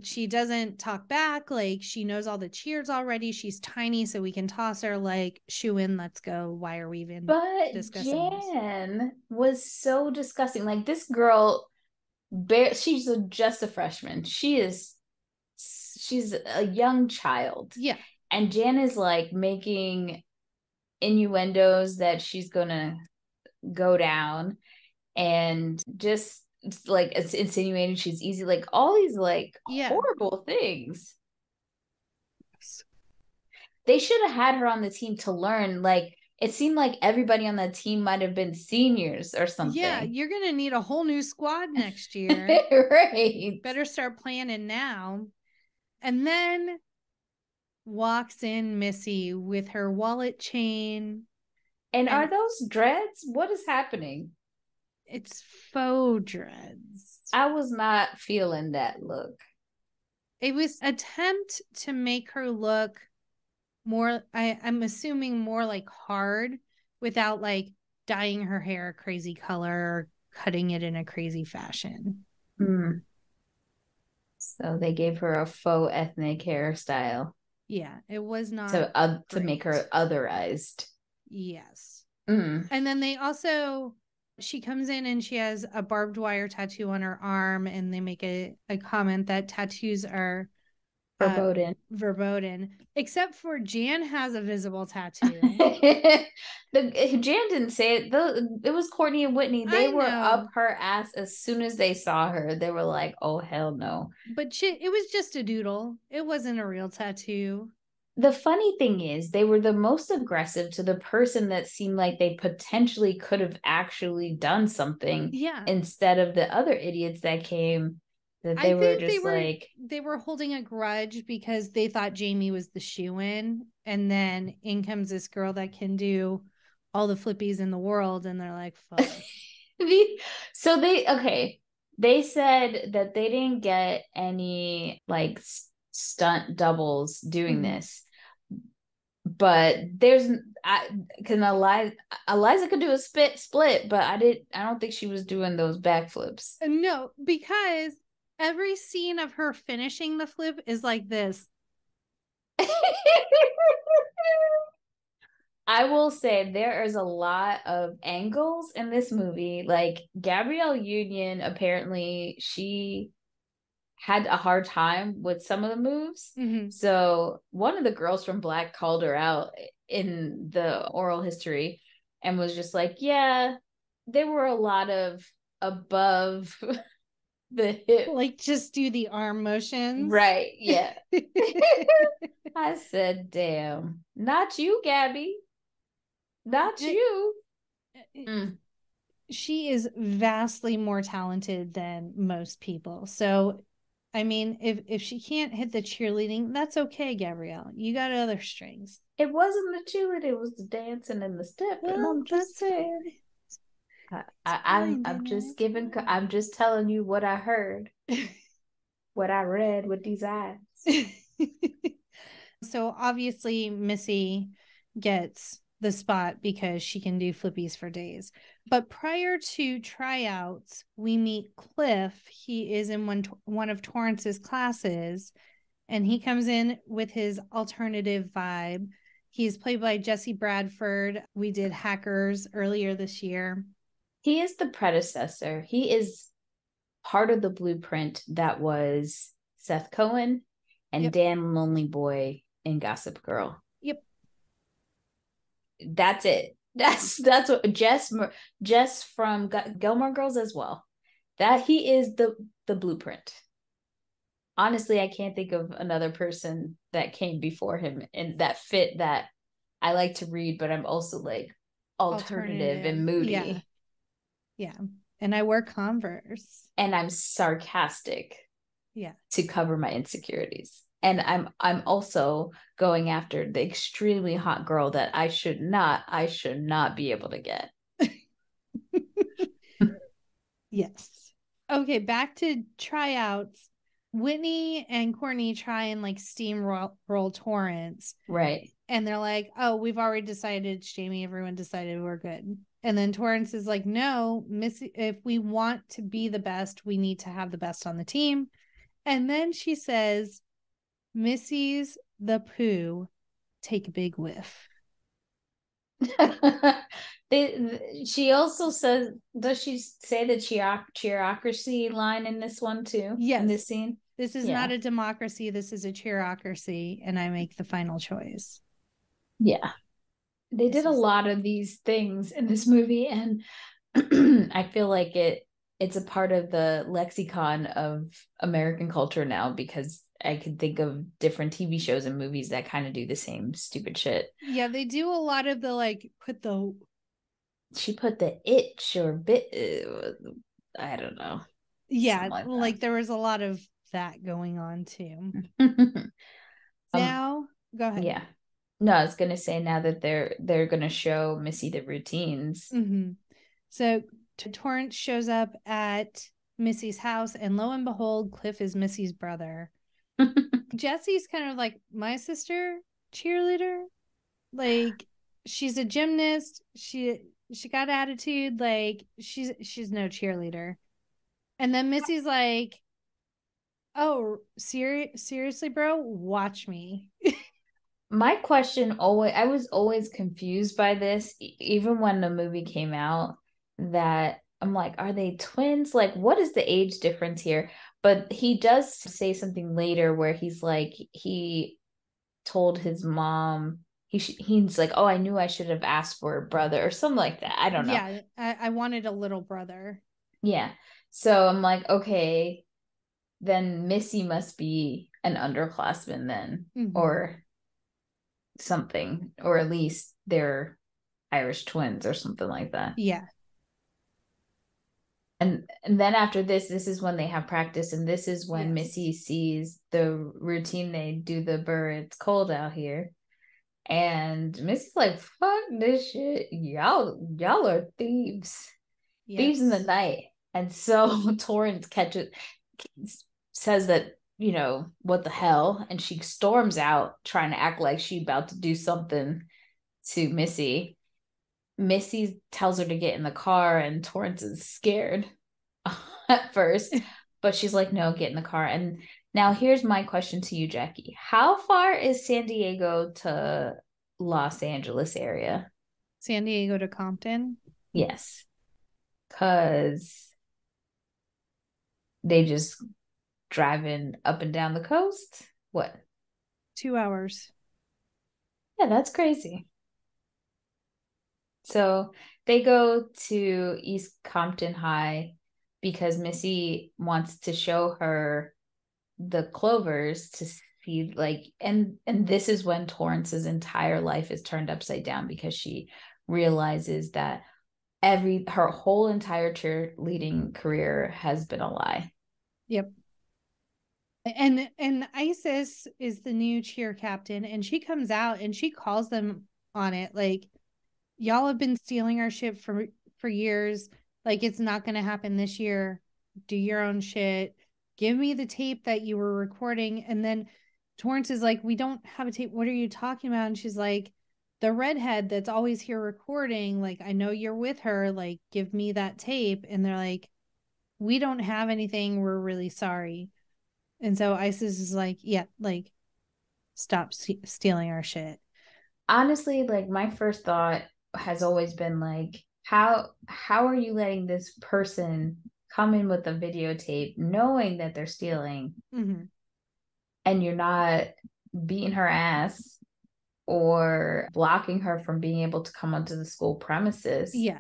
she doesn't talk back. Like she knows all the cheers already. She's tiny, so we can toss her like, shoo in, let's go. Why are we even discussing Jan this? Was so disgusting. Like this girl, she's just a freshman. She's a young child. Yeah. And Jan is like making innuendos that she's gonna go down, and just like it's insinuating she's easy, like all these like horrible things. Yes. They should have had her on the team to learn. Like it seemed like everybody on the team might have been seniors or something. Yeah, you're gonna need a whole new squad next year. Right. Better start planning now. And then walks in Missy with her wallet chain. And are those dreads? What is happening? It's faux dreads. I was not feeling that look. It was an attempt to make her look more, I'm assuming more like hard, without like dyeing her hair a crazy color or cutting it in a crazy fashion. Mm. So they gave her a faux ethnic hairstyle. Yeah, it was not to make her otherized. Yes. And then they also, she comes in and she has a barbed wire tattoo on her arm, and they make a comment that tattoos are verboten, except for Jan has a visible tattoo. Jan didn't say it. It was Courtney and Whitney. They were up her ass as soon as they saw her. They were like, oh, hell no. But it was just a doodle. It wasn't a real tattoo. The funny thing is, they were the most aggressive to the person that seemed like they potentially could have actually done something. Yeah. Instead of the other idiots that came, that they were just they were holding a grudge because they thought Jamie was the shoo-in, and then in comes this girl that can do all the flippies in the world, and they're like, fuck. So they said that they didn't get any like stunt doubles doing this. But Eliza could do a split, but I don't think she was doing those backflips. No, because every scene of her finishing the flip is like this. I will say there is a lot of angles in this movie. Like Gabrielle Union, apparently she had a hard time with some of the moves. So one of the girls from Black called her out in the oral history and was just like, yeah, there were a lot of above the hip. Like just do the arm motions. Right. Yeah. I said, damn, not you, Gabby. Not you. she is vastly more talented than most people. So, I mean, if she can't hit the cheerleading, that's okay, Gabrielle. You got other strings. It wasn't the cheerleading, it was the dancing and the step. And Well, I'm just that's saying. fine. I'm just giving. I'm just telling you what I heard, what I read with these eyes. So obviously Missy gets the spot because she can do flippies for days. But prior to tryouts, we meet Cliff. He is in one of Torrance's classes, and he comes in with his alternative vibe. He's played by Jesse Bradford. We did Hackers earlier this year. He is the predecessor. He is part of the blueprint that was Seth Cohen and Yep. Dan Lonely Boy in Gossip Girl. Yep. That's it. That's what Jess from Gilmore Girls as well. That he is the blueprint. Honestly, I can't think of another person that came before him and that fit that I like to read, but I'm also like alternative and moody. Yeah. Yeah. And I wear Converse. And I'm sarcastic. Yeah. To cover my insecurities. And I'm also going after the extremely hot girl that I should not be able to get. Yes. Okay, back to tryouts. Whitney and Courtney try and like steamroll Torrance. Right. And they're like, oh, we've already decided, Jamie, everyone decided we're good. And then Torrance is like, no, Missy, if we want to be the best, we need to have the best on the team. And then she says, Missy's the poo, take a big whiff. She also says, does she say the cheerocracy line in this one too? Yes. In this scene? This is not a democracy. This is a cheerocracy. And I make the final choice. Yeah. They did a lot of these things in this movie. And I feel like it's a part of the lexicon of American culture now because I can think of different TV shows and movies that kind of do the same stupid shit. Yeah, they do a lot of the like she put the itch or bit I don't know. Yeah, like there was a lot of that going on too. Now, go ahead. Yeah. No, I was gonna say now that they're gonna show Missy the routines. Mm-hmm. So Torrance shows up at Missy's house, and lo and behold, Cliff is Missy's brother. Jesse's kind of like my sister cheerleader. Like she's a gymnast. She got attitude. Like she's no cheerleader. And then Missy's like, oh, seriously, bro, watch me. My question I was always confused by this, even when the movie came out, that I'm like, are they twins? Like, what is the age difference here? But he does say something later where he's like, he told his mom, he's like, oh, I knew I should have asked for a brother or something like that. I don't know. Yeah, I wanted a little brother. Yeah. So I'm like, okay, then Missy must be an underclassman then, or something, or at least they're Irish twins or something like that. Yeah. And then after this is when they have practice, and this is when Missy sees the routine they do, the burr, it's cold out here. And Missy's like, fuck this shit. Y'all are thieves. Yes. Thieves in the night. And so Torrance says that, you know, what the hell? And she storms out trying to act like she about to do something to Missy. Missy tells her to get in the car, and Torrance is scared at first, but she's like, no, get in the car. And now here's my question to you, Jackie. How far is San Diego to Los Angeles area? San Diego to Compton? Yes. Because they just driving up and down the coast? What? 2 hours. Yeah, that's crazy. So they go to East Compton High because Missy wants to show her the Clovers to see, like, and this is when Torrance's entire life is turned upside down because she realizes that her whole entire cheerleading career has been a lie. Yep. And Isis is the new cheer captain, and she comes out and she calls them on it. Like, y'all have been stealing our shit for years. Like, it's not going to happen this year. Do your own shit. Give me the tape that you were recording. And then Torrance is like, we don't have a tape. What are you talking about? And she's like, the redhead that's always here recording. Like, I know you're with her. Like, give me that tape. And they're like, we don't have anything. We're really sorry. And so Isis is like, yeah, like, stop stealing our shit. Honestly, like my first thought has always been like, how are you letting this person come in with a videotape knowing that they're stealing Mm-hmm. and you're not beating her ass or blocking her from being able to come onto the school premises? Yeah.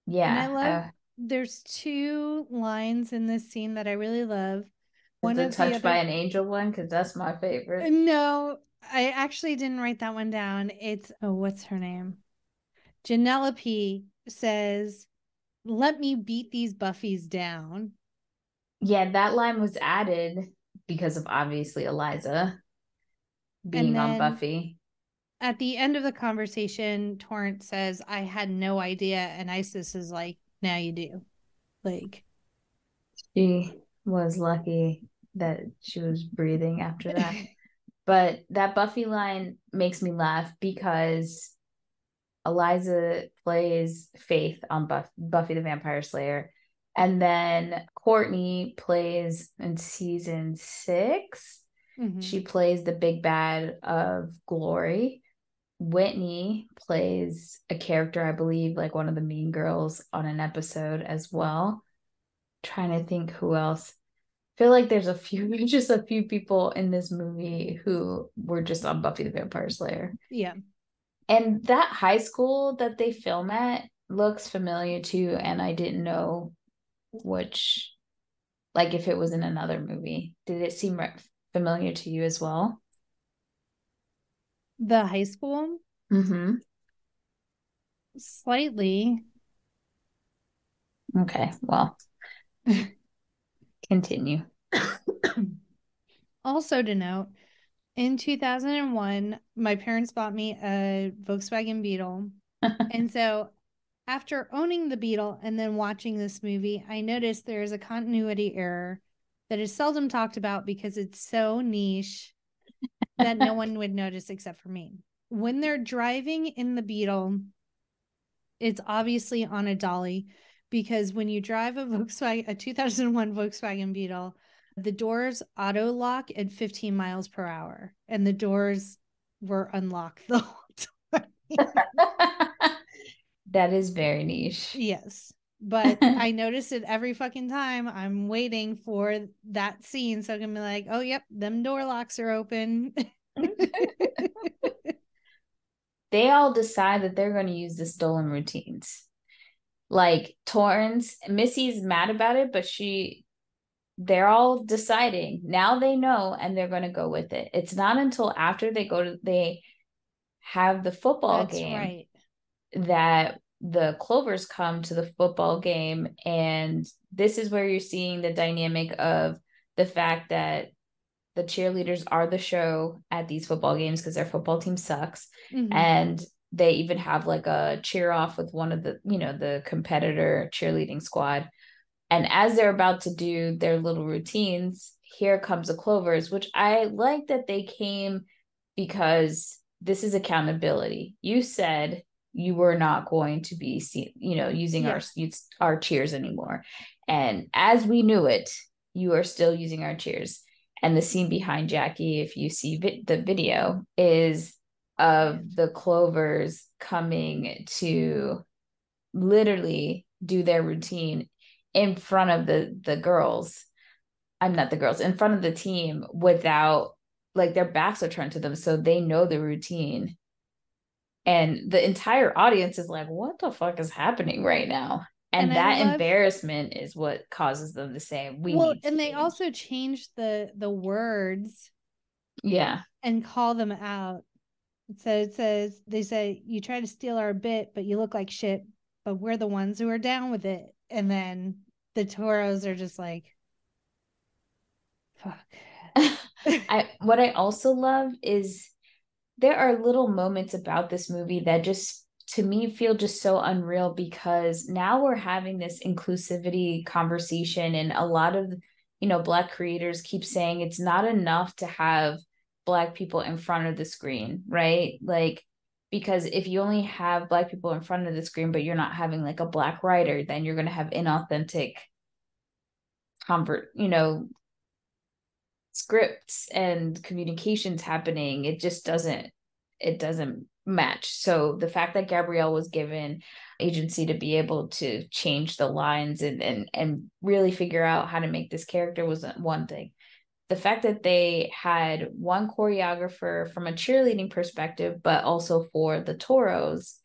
And I Yeah. love, there's two lines in this scene that I really love. One The of the touch by other, an angel one, because that's my favorite. no, I actually didn't write that one down. It's, oh, what's her name? Janelope says, let me beat these Buffies down. Yeah, that line was added because of obviously Eliza And being on then Buffy. at the end of the conversation, Torrance says, I had no idea. And Isis is like, now you do. Like, She was lucky that she was breathing after that. But that Buffy line makes me laugh because Eliza plays Faith on Buffy the Vampire Slayer. And then Courtney plays in season 6. mm-hmm. She plays the big bad of Glory. Whitney plays a character, I believe, like one of the mean girls on an episode as well. Trying to think who else. I feel like there's just a few people in this movie who were just on Buffy the Vampire Slayer. Yeah. And that high school that they film at looks familiar too. And I didn't know which, like if it was in another movie. Did it seem familiar to you as well? The high school? Mm-hmm. Slightly. Okay, well, continue. Also to note, in 2001, my parents bought me a Volkswagen Beetle. And so after owning the Beetle and then watching this movie, I noticed there is a continuity error that is seldom talked about because it's so niche that no one would notice except for me. When they're driving in the Beetle, it's obviously on a dolly because when you drive a 2001 Volkswagen Beetle, the doors auto lock at 15 miles per hour, and the doors were unlocked the whole time. That is very niche. Yes. But I notice it every fucking time. I'm waiting for that scene so I can be like, oh, yep, them door locks are open. They all decide that they're going to use the stolen routines. Like Torrance, Missy's mad about it, but they're all deciding. Now they know and they're going to go with it. It's not until after they have the football That's game right. that the Clovers come to the football game. And this is where you're seeing the dynamic of the fact that the cheerleaders are the show at these football games because their football team sucks. Mm-hmm. And they even have like a cheer off with one of the competitor cheerleading squad. And as they're about to do their little routines, here comes the Clovers, which I like that they came because this is accountability. You said you were not going to be using our cheers anymore. And as we knew it, you are still using our cheers. And the scene behind Jackie, if you see the video, is of the Clovers coming to literally do their routine in front of the girls. I'm not the girls, in front of the team without, like, their backs are turned to them. So they know the routine. And the entire audience is like, what the fuck is happening right now? And that embarrassment is what causes them to say, we need to and they change. also changed the words. Yeah. And call them out. So it says, they say, you try to steal our bit, but you look like shit. but we're the ones who are down with it. And then the Toros are just like, fuck. What I also love is there are little moments about this movie that just to me feel just so unreal, because now we're having this inclusivity conversation, and a lot of Black creators keep saying it's not enough to have Black people in front of the screen, right? Like, because if you only have Black people in front of the screen but you're not having like a Black writer, then you're going to have inauthentic scripts and communications happening. It doesn't match. So the fact that Gabrielle was given agency to be able to change the lines and really figure out how to make this character was one thing. The fact that they had one choreographer from a cheerleading perspective, but also for the Toros,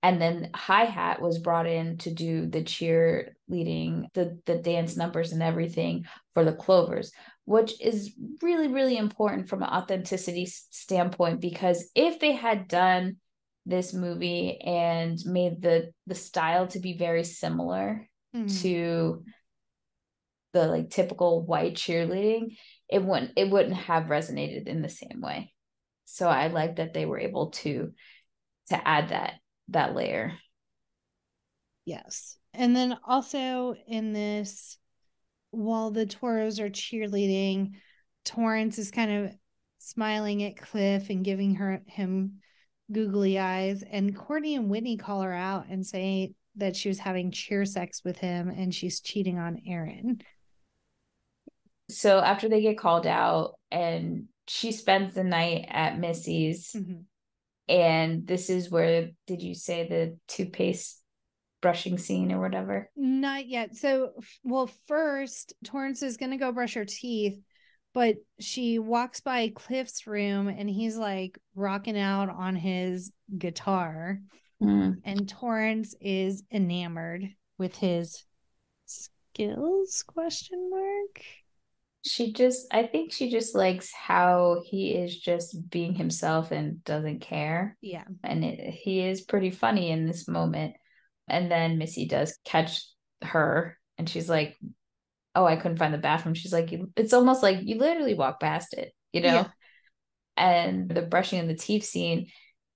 and then hi-hat was brought in to do the cheerleading, the dance numbers and everything for the Clovers, which is really, really important from an authenticity standpoint, because if they had done this movie and made the style to be very similar to the like typical white cheerleading, it wouldn't have resonated in the same way. So I like that they were able to add that layer. Yes. And then also in this, while the Toros are cheerleading, Torrance is kind of smiling at Cliff and giving him googly eyes, and Courtney and Whitney call her out and say that she was having cheer sex with him and she's cheating on Aaron. So after they get called out, and she spends the night at Missy's, and this is where, did you say the toothpaste brushing scene or whatever? Not yet. So, well, first, Torrance is going to go brush her teeth, but she walks by Cliff's room and he's like rocking out on his guitar. And Torrance is enamored with his skills, ? I think she just likes how he is just being himself and doesn't care. Yeah. And he is pretty funny in this moment. And then Missy does catch her and she's like, oh, I couldn't find the bathroom. She's like, it's almost like you literally walk past it, Yeah. And the brushing of the teeth scene,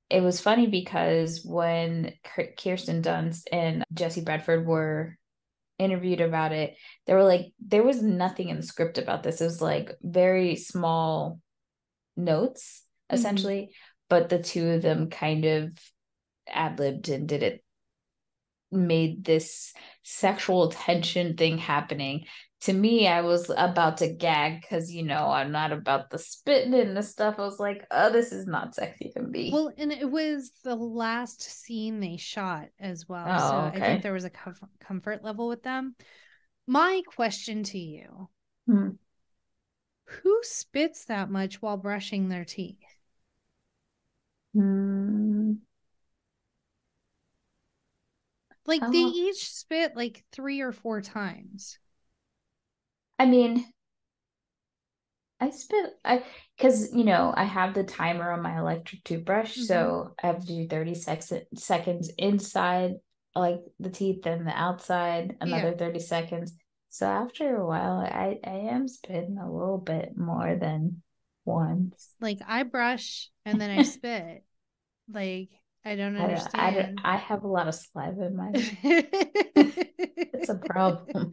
it was funny because when Kirsten Dunst and Jesse Bradford were interviewed about it, they were like, there was nothing in the script about this. It was like very small notes, essentially, but the two of them kind of ad-libbed and made this sexual tension thing happening. To me, I was about to gag because, I'm not about the spitting and the stuff. I was like, oh, this is not sexy to me. Well, and it was the last scene they shot as well. Oh, so okay. I think there was a comfort level with them. My question to you, who spits that much while brushing their teeth? Like they each spit like 3 or 4 times. I mean, because I have the timer on my electric toothbrush, so I have to do 30 seconds inside like the teeth and the outside, another 30 seconds. So after a while, I am spitting a little bit more than once. Like I brush and then I spit. Like I don't understand. I have a lot of saliva in my mouth. It's a problem.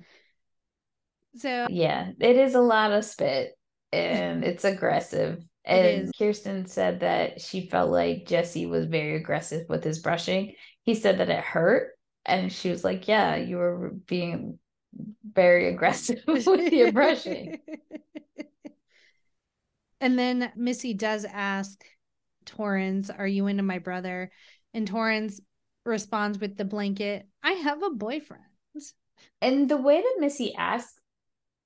So yeah, it is a lot of spit and it's aggressive. And Kirsten said that she felt like Jesse was very aggressive with his brushing. He said that it hurt. And she was like, yeah, you were being very aggressive with your brushing. And then Missy does ask Torrance, are you into my brother? And Torrance responds with the blanket, I have a boyfriend. And the way that Missy asked,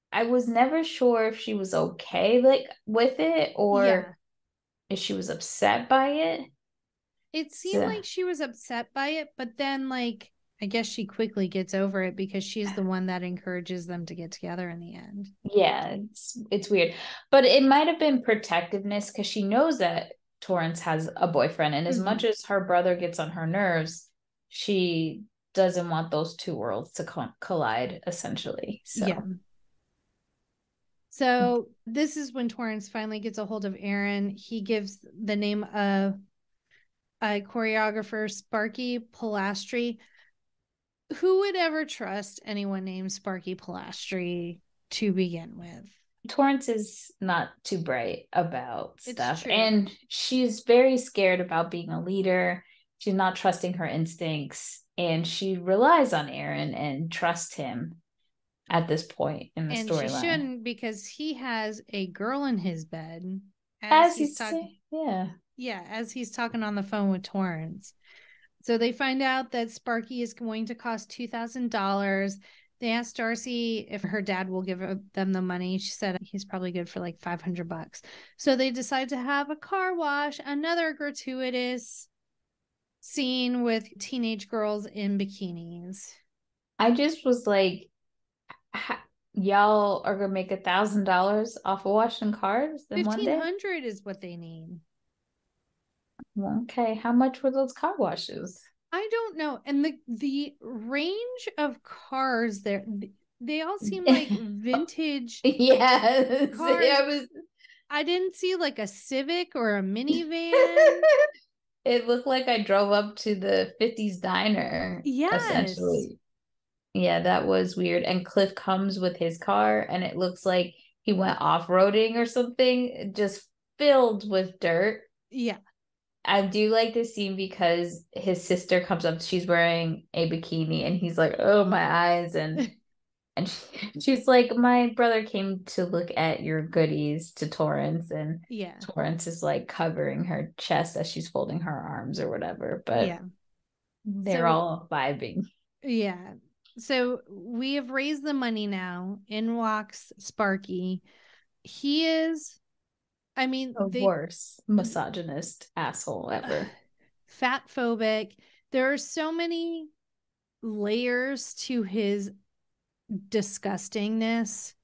I was never sure if she was okay with it or if she was upset by it. It seemed like she was upset by it, but then I guess she quickly gets over it because she's the one that encourages them to get together in the end. Yeah, it's weird. But it might have been protectiveness because she knows that Torrance has a boyfriend. And as much as her brother gets on her nerves, she doesn't want those two worlds to collide, essentially. Yeah. So So this is when Torrance finally gets a hold of Aaron. He gives the name of a choreographer, Sparky Pilastri. Who would ever trust anyone named Sparky Pilastri to begin with? Torrance is not too bright about It's stuff, true. and she's very scared about being a leader. She's not trusting her instincts, and she relies on Aaron and trusts him at this point in the And she storyline. shouldn't, because he has a girl in his bed As he's talking. Yeah. Yeah, as he's talking on the phone with Torrance. So they find out that Sparky is going to cost $2,000. They asked Darcy if her dad will give them the money. She said he's probably good for like $500. So they decide to have a car wash, another gratuitous scene with teenage girls in bikinis. I just was like, y'all are gonna make $1,000 off of washing cars in one day? $1,500 is what they need. Okay, how much were those car washes? I don't know. And the range of cars there, they all seem like vintage. Yes. Cars. I didn't see like a Civic or a minivan. It looked like I drove up to the 50s diner. Yes. Essentially. Yeah, that was weird. And Cliff comes with his car, and it looks like he went off-roading or something, just filled with dirt. Yeah. I do like this scene because his sister comes up, she's wearing a bikini, and he's like, oh, my eyes. And she's like, my brother came to look at your goodies to Torrance, and yeah, Torrance is like covering her chest as she's folding her arms or whatever. But yeah, they're all vibing. Yeah. So we have raised the money now. In walks Sparky. He is, I mean, the worst misogynist asshole ever. Fat phobic. There are so many layers to his disgustingness.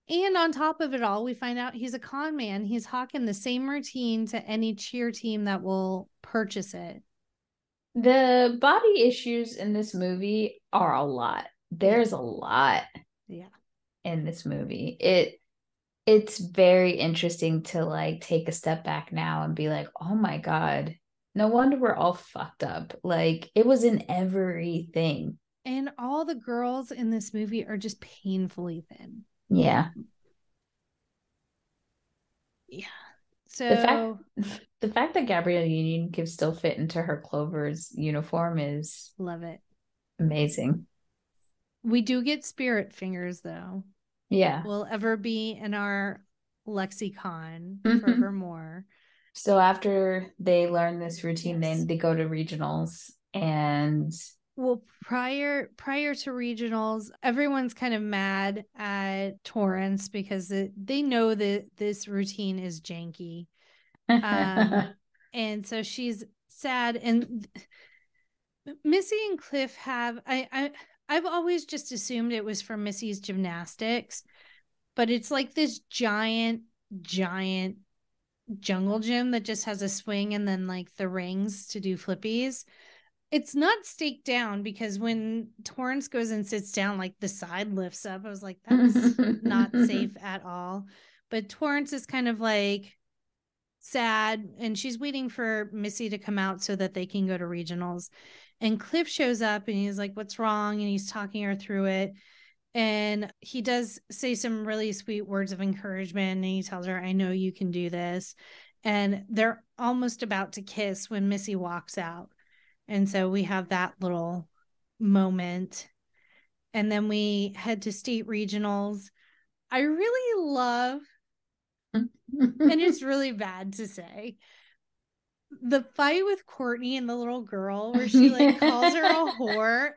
And on top of it all, we find out he's a con man. He's hawking the same routine to any cheer team that will purchase it. The body issues in this movie are a lot. There's a lot. Yeah. In this movie. It's very interesting to like take a step back now and be like, oh my God, no wonder we're all fucked up. Like it was in everything. And all the girls in this movie are just painfully thin. Yeah. Yeah. So the fact that Gabrielle Union can still fit into her Clovers uniform is love it. Amazing. We do get spirit fingers though. Yeah. Will ever be in our lexicon forevermore. So after they learn this routine, then they go to regionals. And well, prior to regionals, everyone's kind of mad at Torrance because they know that this routine is janky. And so she's sad. And Missy and Cliff have I've always just assumed it was for Missy's gymnastics, but it's like this giant jungle gym that just has a swing and then like the rings to do flippies. It's not staked down because when Torrance goes and sits down, like the side lifts up. I was like, that's not safe at all. But Torrance is kind of like sad, and she's waiting for Missy to come out so that they can go to regionals. And Cliff shows up and he's like, what's wrong? And he's talking her through it. And he does say some really sweet words of encouragement. And he tells her, I know you can do this. And they're almost about to kiss when Missy walks out. And so we have that little moment. And then we head to state regionals. I really love, and it's really bad to say, the fight with Courtney and the little girl where she like calls her a whore.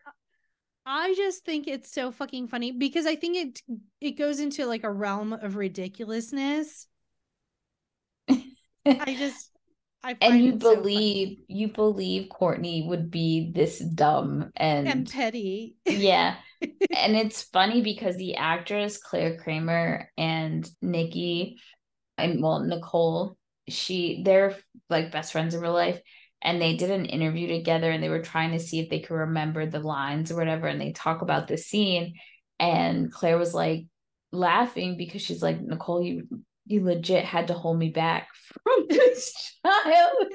I just think it's so fucking funny because I think it goes into like a realm of ridiculousness. I find you believe Courtney would be this dumb and petty. Yeah. And it's funny because the actress Claire Kramer and Nicole, they're like best friends in real life. and they did an interview together, and they were trying to see if they could remember the lines or whatever. And they talk about this scene, and Claire was like laughing because she's like, Nicole, you legit had to hold me back from this child.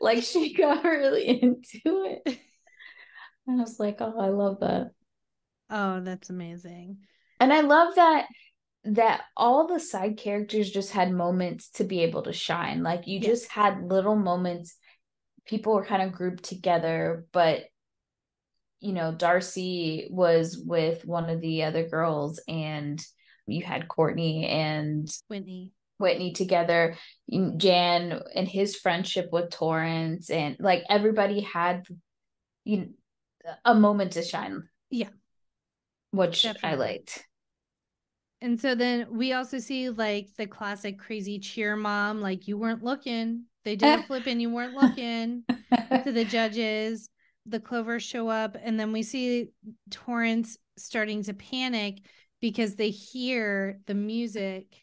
Like, she got really into it. And I was like, oh, I love that. Oh, that's amazing. And I love that all the side characters just had moments to be able to shine. Like, you just had little moments. People were kind of grouped together, but Darcy was with one of the other girls, and you had Courtney and Whitney together, Jan and his friendship with Torrance, and like everybody had a moment to shine. Yeah. Which definitely. I liked. And so then we also see like the classic crazy cheer mom, like, you weren't looking. They did a flip and you weren't looking to the judges. The Clovers show up, and then we see Torrance starting to panic because they hear the music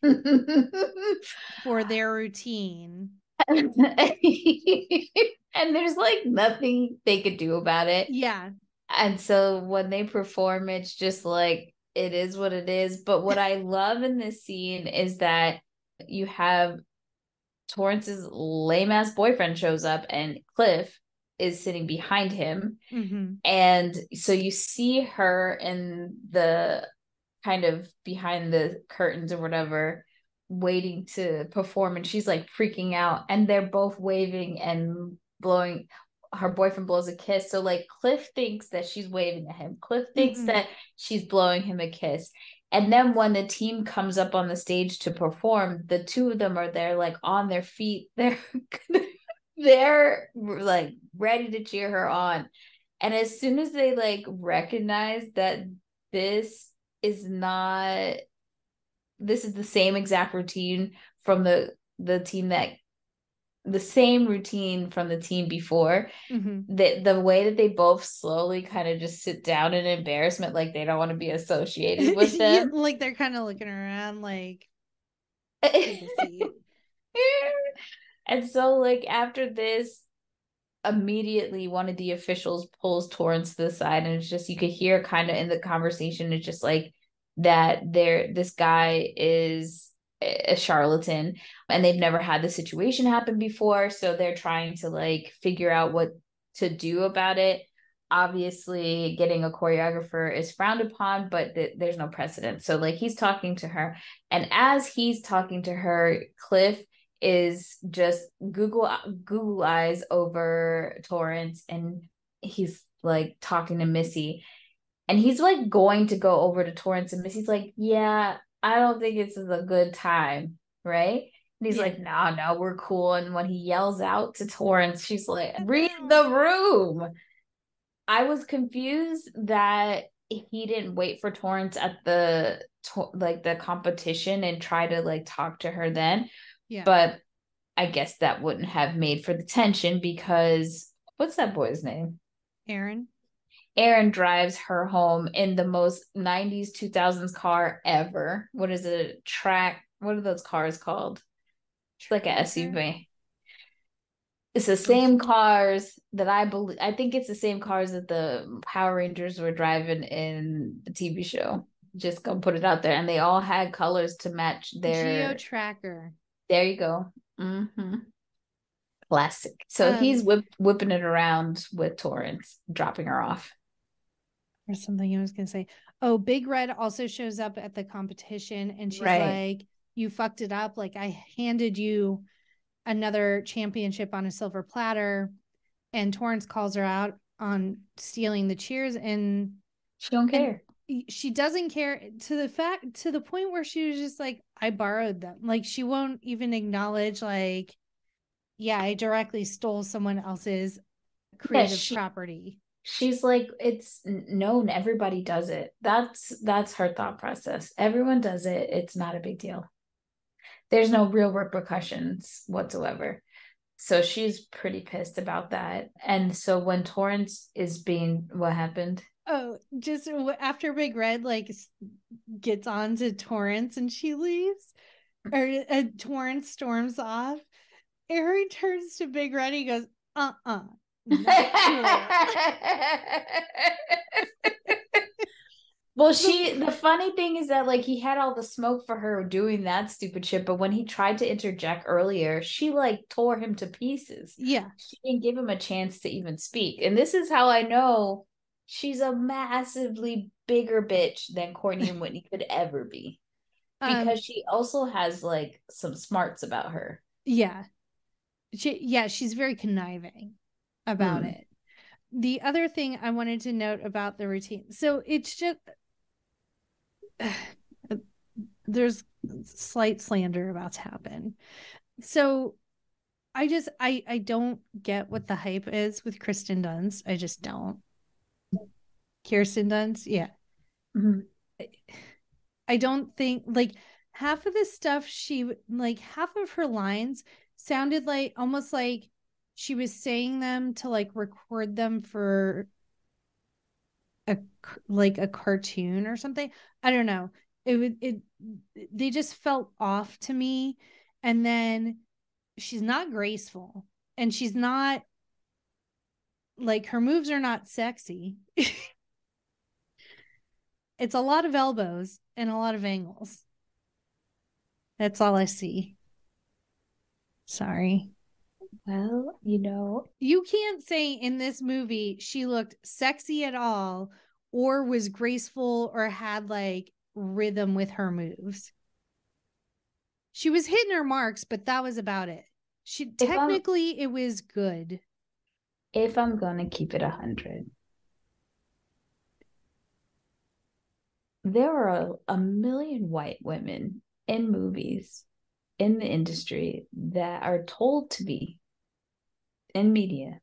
for their routine. And there's like nothing they could do about it. Yeah. And so when they perform, it's just like, it is what it is. But what I love in this scene is that you have Torrance's lame ass boyfriend shows up, and Cliff is sitting behind him. Mm-hmm. And so you see her in the kind of behind the curtains or whatever, waiting to perform, and she's like freaking out, and they're both waving and blowing. Her boyfriend blows a kiss, so like Cliff thinks that she's waving at him. Cliff thinks that she's blowing him a kiss. And then when the team comes up on the stage to perform, the two of them are there like on their feet. They're like ready to cheer her on. And as soon as they like recognize that this is the same exact routine from the team the same routine from the team before, the way that they both slowly kind of just sit down in embarrassment, like they don't want to be associated with them. Yeah, like they're kind of looking around like, and so like after this, immediately one of the officials pulls Torrance to the side, and it's just, you could hear kind of in the conversation, it's just like that this guy is a charlatan, and they've never had the situation happen before, so they're trying to like figure out what to do about it. Obviously getting a choreographer is frowned upon, but there's no precedent. So like he's talking to her, and as he's talking to her, Cliff is just Google eyes over Torrance, and he's like talking to Missy, and he's like going to go over to Torrance, and Missy's like, yeah, I don't think this is a good time, right? And he's like, no, we're cool. And when he yells out to Torrance, she's like, read the room. I was confused that he didn't wait for Torrance at the competition and try to like talk to her then. Yeah. But I guess that wouldn't have made for the tension, because what's that boy's name? Aaron. Aaron drives her home in the most 90s 2000s car ever. What is it? Track. What are those cars called? It's like an SUV. It's the same cars that I think it's the same cars that the Power Rangers were driving in the TV show. Just gonna put it out there. And they all had colors to match their Geo Tracker. There you go. Mm-hmm. Classic. So he's whipping it around with Torrance, dropping her off. Or something I was gonna say. Oh, Big Red also shows up at the competition, and she's like, you fucked it up. Like, I handed you another championship on a silver platter, and Torrance calls her out on stealing the cheers, and she don't care. She doesn't care to the point where she was just like, I borrowed them. Like, she won't even acknowledge like, yeah, I directly stole someone else's creative property. She's like, it's known, everybody does it. That's her thought process. Everyone does it. It's not a big deal. There's no real repercussions whatsoever. So she's pretty pissed about that. And so when Torrance what happened? Oh, just after Big Red like gets on to Torrance and she leaves, or Torrance storms off, Aaron turns to Big Red, he goes, Not cool. Well, the funny thing is that like he had all the smoke for her doing that stupid shit, but when he tried to interject earlier, she like tore him to pieces. Yeah. She didn't give him a chance to even speak. And this is how I know she's a massively bigger bitch than Courtney and Whitney could ever be. Because she also has like some smarts about her. Yeah. She's very conniving about it. The other thing I wanted to note about the routine. So it's just there's slight slander about to happen. So I don't get what the hype is with Kirsten Dunst. I just don't. Kirsten Dunst, yeah. I don't think like half of the stuff half of her lines sounded like almost like she was saying them to like record them for a cartoon or something. I don't know. They just felt off to me. And then she's not graceful, and she's not like, her moves are not sexy. It's a lot of elbows and a lot of angles. That's all I see. Sorry. Well, you can't say in this movie she looked sexy at all or was graceful or had like rhythm with her moves. She was hitting her marks, but that was about it. It was good. If I'm gonna keep it 100, there are a million white women in movies in the industry that are told to be in media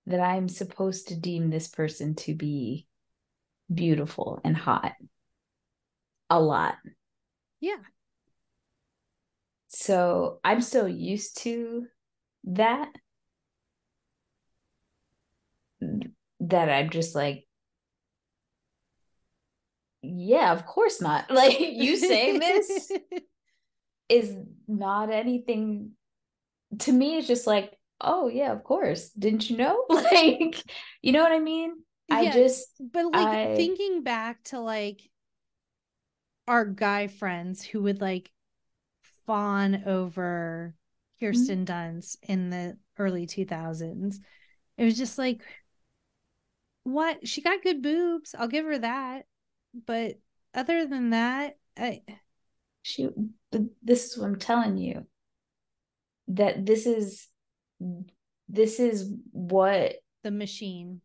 that I'm supposed to deem this person to be beautiful and hot. A lot. Yeah. So I'm still used to that I'm just like, yeah, of course not. Like, you saying this is not anything to me. It's just like, oh yeah, of course, didn't you know? Like, you know what I mean? Thinking back to like our guy friends who would like fawn over Kirsten Dunst in the early 2000s, it was just like, what? She got good boobs, I'll give her that, but other than that, this is what I'm telling you, that this is what the machine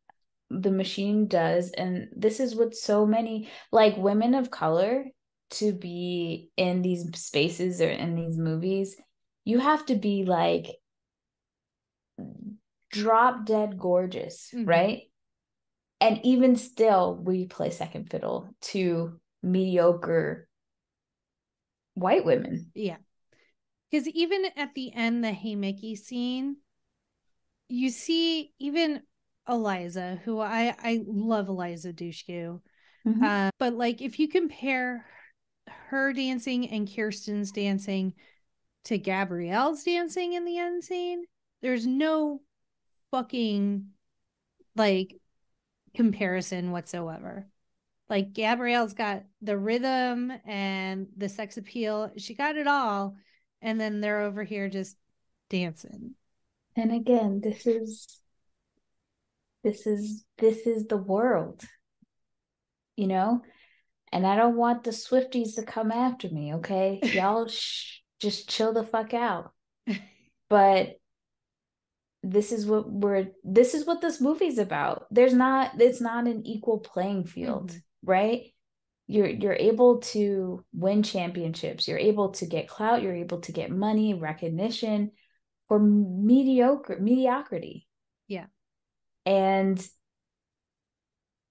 does. And this is what so many like women of color, to be in these spaces or in these movies, you have to be like drop dead gorgeous, right? And even still, we play second fiddle to mediocre white women. Yeah. Because even at the end, the Hey Mickey scene, you see even Eliza, who I love Eliza Dushku. But like, if you compare her dancing and Kirsten's dancing to Gabrielle's dancing in the end scene, there's no fucking like comparison whatsoever. Like, Gabrielle's got the rhythm and the sex appeal. She got it all. And then they're over here just dancing. And again, this is the world, and I don't want the Swifties to come after me. Okay. Y'all just chill the fuck out. But this is what this movie's about. It's not an equal playing field, right? You're able to win championships. You're able to get clout. You're able to get money, recognition for mediocrity. Yeah. And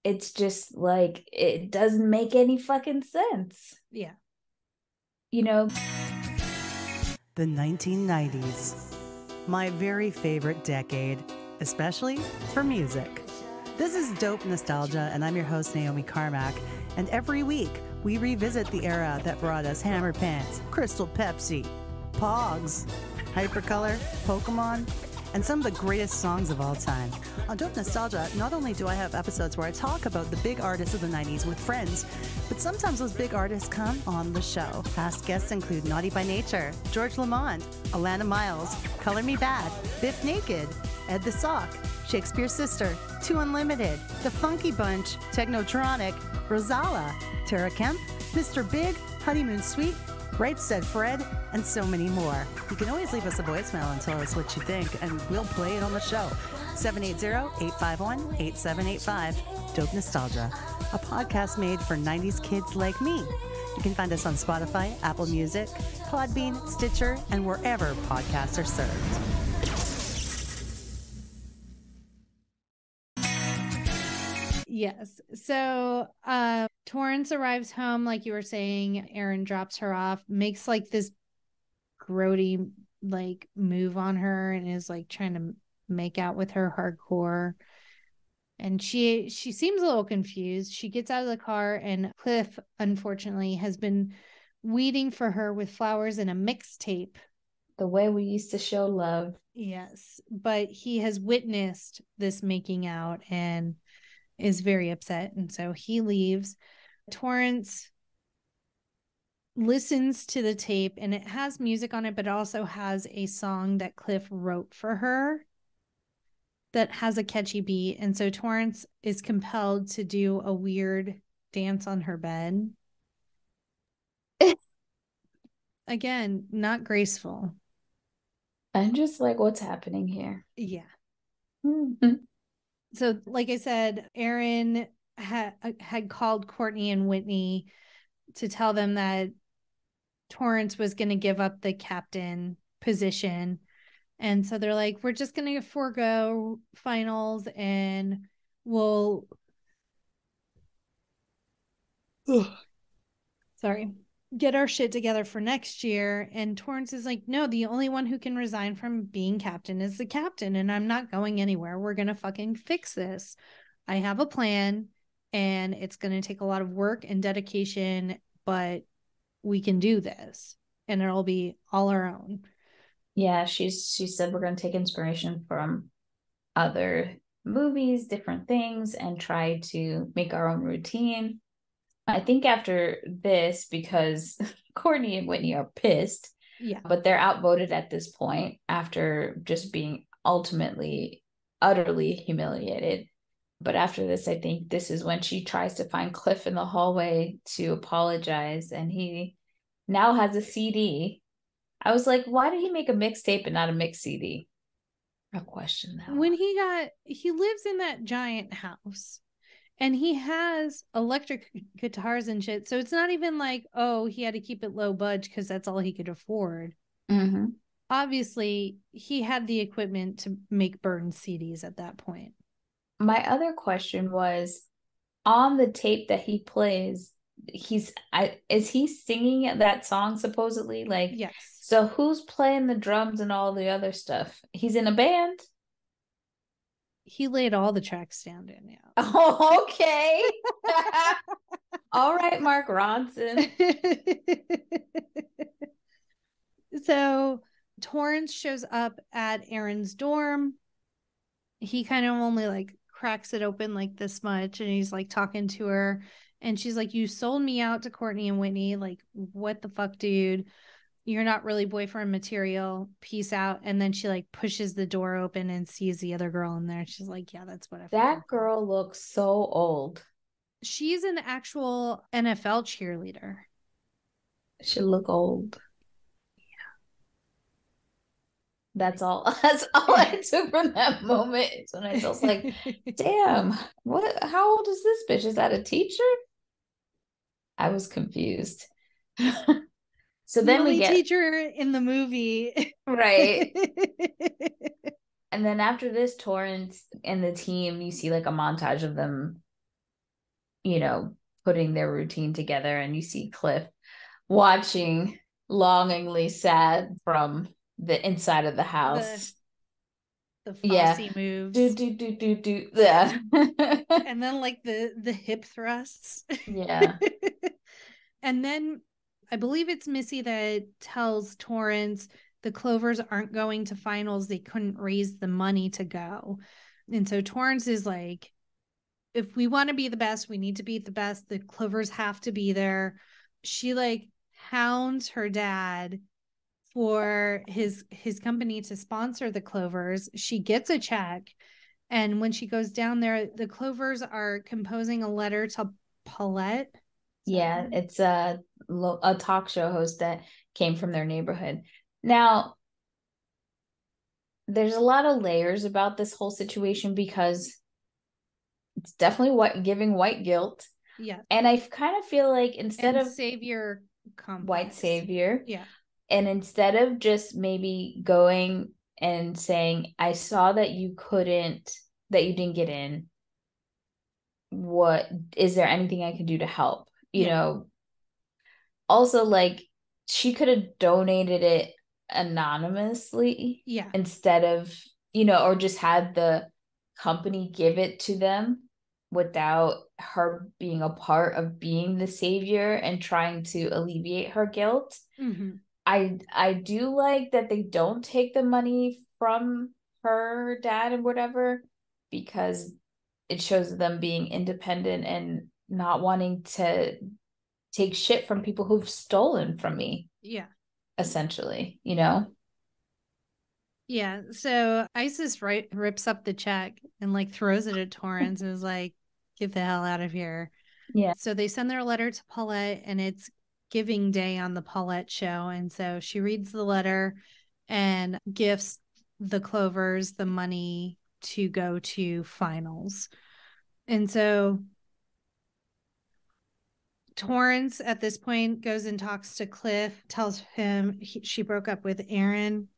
it's just like, it doesn't make any fucking sense. Yeah. The 1990s. My very favorite decade, especially for music. This is Dope Nostalgia, and I'm your host, Naomi Carmack. And every week, we revisit the era that brought us Hammer Pants, Crystal Pepsi, Pogs, Hypercolor, Pokemon, and some of the greatest songs of all time. On Dope Nostalgia, not only do I have episodes where I talk about the big artists of the 90s with friends, but sometimes those big artists come on the show. Past guests include Naughty by Nature, George Lamond, Alana Miles, Color Me Bad, Biff Naked, Ed the Sock, Shakespeare's Sister, Two Unlimited, The Funky Bunch, Technotronic, Rosala, Tara Kemp, Mr. Big, Honeymoon Suite, Right Said Fred, and so many more. You can always leave us a voicemail and tell us what you think, and we'll play it on the show. 780-851-8785. Dope Nostalgia, a podcast made for 90s kids like me. You can find us on Spotify, Apple Music, Podbean, Stitcher, and wherever podcasts are served. Yes. So Torrance arrives home, like you were saying. Aaron drops her off, makes like this grody like move on her, and is like trying to make out with her hardcore. And she seems a little confused. She gets out of the car, and Cliff, unfortunately, has been waiting for her with flowers and a mixtape. The way we used to show love. Yes. But he has witnessed this making out and is very upset, and so he leaves. Torrance listens to the tape, and it has music on it, but it also has a song that Cliff wrote for her that has a catchy beat, and so Torrance is compelled to do a weird dance on her bed. Again, not graceful. I'm just like, what's happening here? Yeah. Mm-hmm. So, like I said, Aaron had called Courtney and Whitney to tell them that Torrance was going to give up the captain position. And so they're like, we're just going to forego finals and we'll... get our shit together for next year. And Torrance is like, no, the only one who can resign from being captain is the captain, and I'm not going anywhere. We're gonna fucking fix this. I have a plan, and it's gonna take a lot of work and dedication, but we can do this, and it'll be all our own. Yeah, she said we're gonna take inspiration from other movies, different things, and try to make our own routine. I think after this, because Courtney and Whitney are pissed, yeah, but they're outvoted at this point after just being ultimately, utterly humiliated. But after this, I think this is when she tries to find Cliff in the hallway to apologize, and he now has a CD. I was like, why did he make a mixtape and not a mix CD? I question that. When he lives in that giant house. And he has electric guitars and shit. So it's not even like, oh, he had to keep it low budge because that's all he could afford. Mm-hmm. Obviously, he had the equipment to make burn CDs at that point. My other question was, on the tape that he plays, is he singing that song supposedly? Like, yes. So who's playing the drums and all the other stuff? He's in a band? He laid all the tracks down, Danielle. Oh, okay. All right, Mark Ronson. So Torrance shows up at Aaron's dorm. He kind of only like cracks it open like this much, and he's like talking to her, and she's like, you sold me out to Courtney and Whitney. Like, what the fuck, dude? You're not really boyfriend material. Peace out. And then she like pushes the door open and sees the other girl in there. She's like, yeah, that's what I thought. That girl looks so old. She's an actual NFL cheerleader. She look old. Yeah. That's all I took from that moment. It's when I was like, damn, how old is this bitch? Is that a teacher? I was confused. So then we get teacher in the movie. Right. And then after this, Torrance and the team, you see like a montage of them, putting their routine together, and you see Cliff watching longingly sad from the inside of the house. The Fosse moves. Do. Yeah. And then like the hip thrusts. Yeah. And then I believe it's Missy that tells Torrance the Clovers aren't going to finals. They couldn't raise the money to go. And so Torrance is like, if we want to be the best, we need to be the best. The Clovers have to be there. She like hounds her dad for his company to sponsor the Clovers. She gets a check. And when she goes down there, the Clovers are composing a letter to Paulette. Yeah, it's a talk show host that came from their neighborhood. Now, there's a lot of layers about this whole situation because it's definitely giving white guilt. Yeah. And I kind of feel like instead of savior complex. White savior. Yeah. And instead of just maybe going and saying, I saw that you didn't get in. What is there anything I can do to help? You know, also like she could have donated it anonymously instead of, or just had the company give it to them without her being a part of being the savior and trying to alleviate her guilt. Mm-hmm. I do like that they don't take the money from her dad and whatever, because it shows them being independent and not wanting to take shit from people who've stolen from me. Yeah. Essentially, Yeah. So Isis rips up the check and like throws it at Torrance and is like, get the hell out of here. Yeah. So they send their letter to Paulette, and it's giving day on the Paulette show. And so she reads the letter and gifts the Clovers the money to go to finals. And so Torrance at this point goes and talks to Cliff, tells him she broke up with Aaron,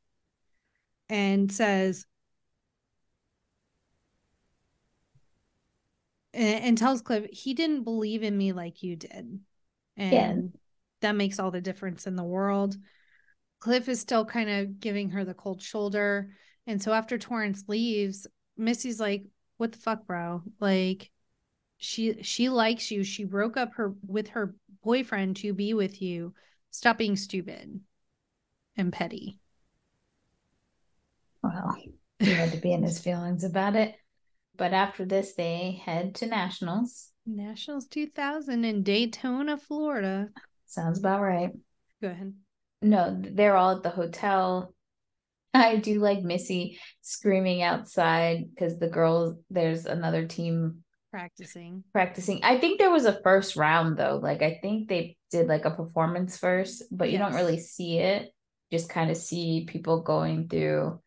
and says, and tells Cliff, he didn't believe in me like you did. And that makes all the difference in the world. Cliff is still kind of giving her the cold shoulder. And so after Torrance leaves, Missy's like, what the fuck, bro? Like, she likes you. She broke up with her boyfriend to be with you. Stop being stupid and petty. Well, he had to be in his feelings about it. But after this, they head to Nationals. Nationals 2000 in Daytona, Florida. Sounds about right. Go ahead. No, they're all at the hotel. I do like Missy screaming outside because there's another team practicing. I think there was a first round though. Like I think they did like a performance first, but you don't really see it. Just kind of see people going through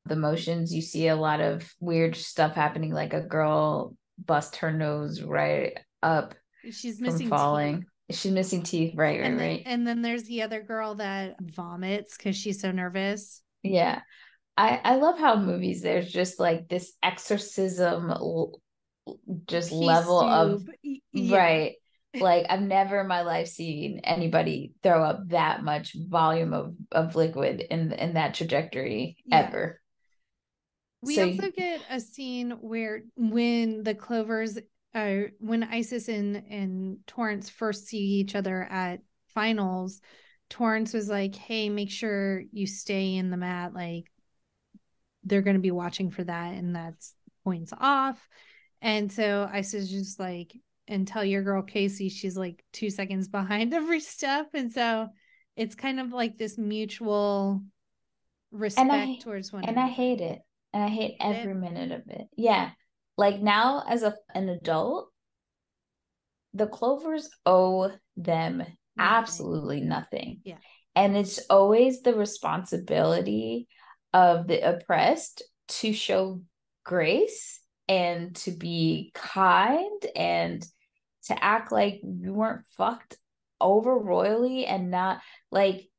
the motions. You see a lot of weird stuff happening, like a girl bust her nose right up. She's missing falling. Teeth. She's missing teeth. Right. And then there's the other girl that vomits because she's so nervous. Yeah. I love how movies, there's just like this exorcism just level of right. Like I've never in my life seen anybody throw up that much volume of liquid in that trajectory ever. We also get a scene where when the Clovers when Isis and Torrance first see each other at finals, Torrance was like, hey, make sure you stay in the mat, like they're going to be watching for that, and that's points off. And so Isis just like, and tell your girl Casey she's like 2 seconds behind every step. And so it's kind of like this mutual respect towards one another. And I hate it. And I hate every minute of it. Yeah. Like now as an adult, the Clovers owe them absolutely nothing. Yeah. And it's always the responsibility of the oppressed to show grace and to be kind and to act like you weren't fucked over royally, and not like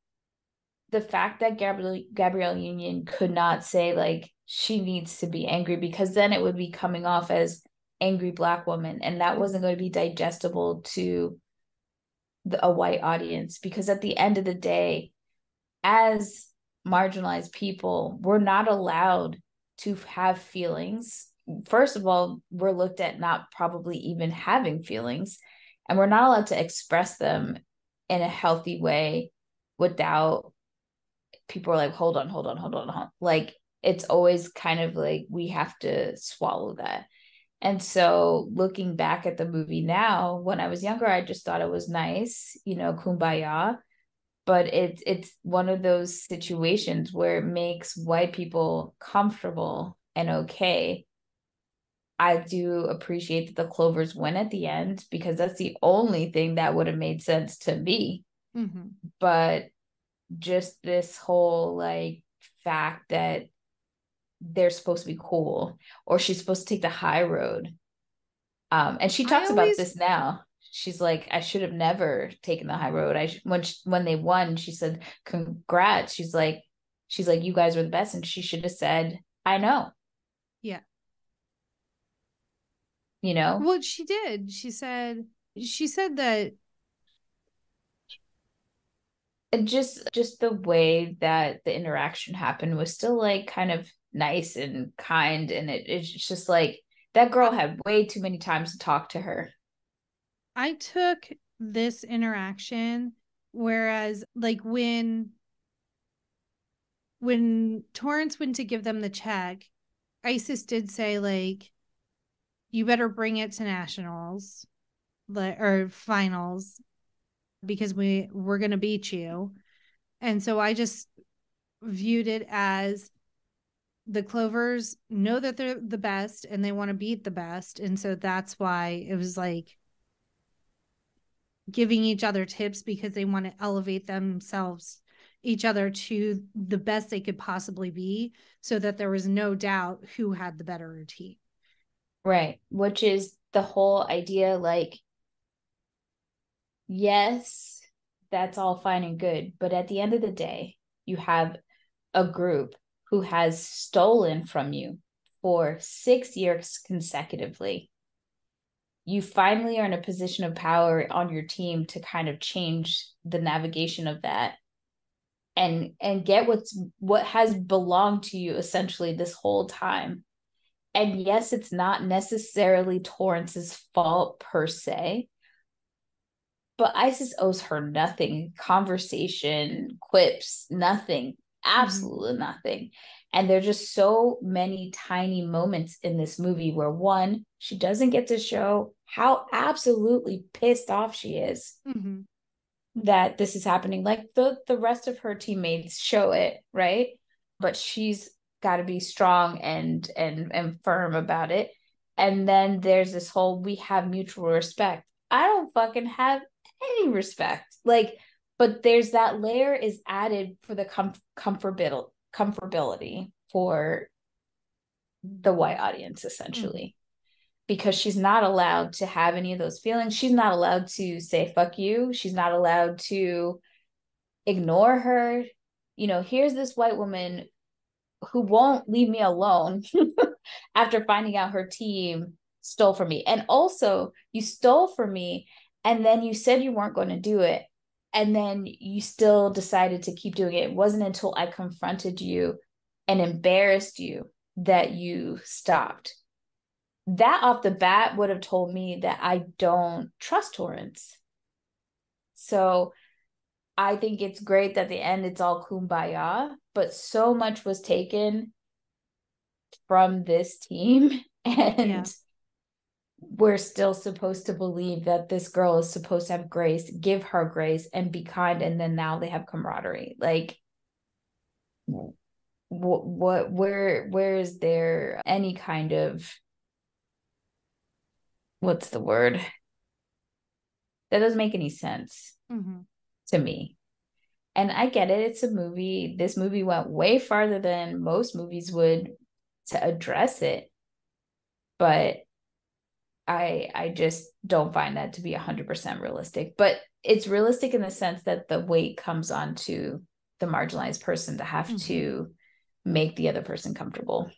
the fact that Gabrielle Union could not say like she needs to be angry, because then it would be coming off as angry Black woman, and that wasn't going to be digestible to a white audience. Because at the end of the day, as marginalized people, we're not allowed to have feelings. First of all, we're looked at not probably even having feelings, and we're not allowed to express them in a healthy way without people are like, hold on. Like, it's always kind of like, we have to swallow that. And so looking back at the movie now, when I was younger, I just thought it was nice, kumbaya. But it's one of those situations where it makes white people comfortable and okay. I do appreciate that the Clovers win at the end, because that's the only thing that would have made sense to me. Mm-hmm. But just this whole like fact that they're supposed to be cool, or she's supposed to take the high road. And she talks about this now. She's like, I should have never taken the high road. When they won, she said, congrats. She's like, you guys were the best. And she should have said, I know. Yeah. Well, she did. She said that. And just the way that the interaction happened was still like kind of nice and kind. And it's just like, that girl had way too many times to talk to her. I took this interaction, whereas like when Torrance went to give them the check, Isis did say like, you better bring it to nationals or finals, because we're going to beat you. And so I just viewed it as the Clovers know that they're the best and they want to beat the best. And so that's why it was like giving each other tips, because they want to elevate each other to the best they could possibly be, so that there was no doubt who had the better routine. Right. Which is the whole idea, like, yes, that's all fine and good. But at the end of the day, you have a group who has stolen from you for 6 years consecutively. You finally are in a position of power on your team to kind of change the navigation of that and get what has belonged to you essentially this whole time. And yes, it's not necessarily Torrance's fault per se, but Isis owes her nothing. Conversation, quips, nothing, absolutely nothing. And there's just so many tiny moments in this movie where, one, she doesn't get to show how absolutely pissed off she is that this is happening. Like the rest of her teammates show it, right? But she's got to be strong and firm about it. And then there's this whole, we have mutual respect. I don't fucking have any respect. Like, but there's that layer is added for the comfortability for the white audience, essentially. Because she's not allowed to have any of those feelings. She's not allowed to say fuck you. She's not allowed to ignore her. Here's this white woman who won't leave me alone after finding out her team stole from me. And also, you stole from me, and then you said you weren't going to do it, and then you still decided to keep doing it. It wasn't until I confronted you and embarrassed you that you stopped. That off the bat would have told me that I don't trust Torrance. So I think it's great that at the end it's all kumbaya, but so much was taken from this team, and we're still supposed to believe that this girl is supposed to have grace, give her grace, and be kind, and then now they have camaraderie. Like, where is there any kind of, what's the word? That doesn't make any sense to me. And I get it. It's a movie. This movie went way farther than most movies would to address it. But I just don't find that to be 100% realistic. But it's realistic in the sense that the weight comes on to the marginalized person to have to make the other person comfortable,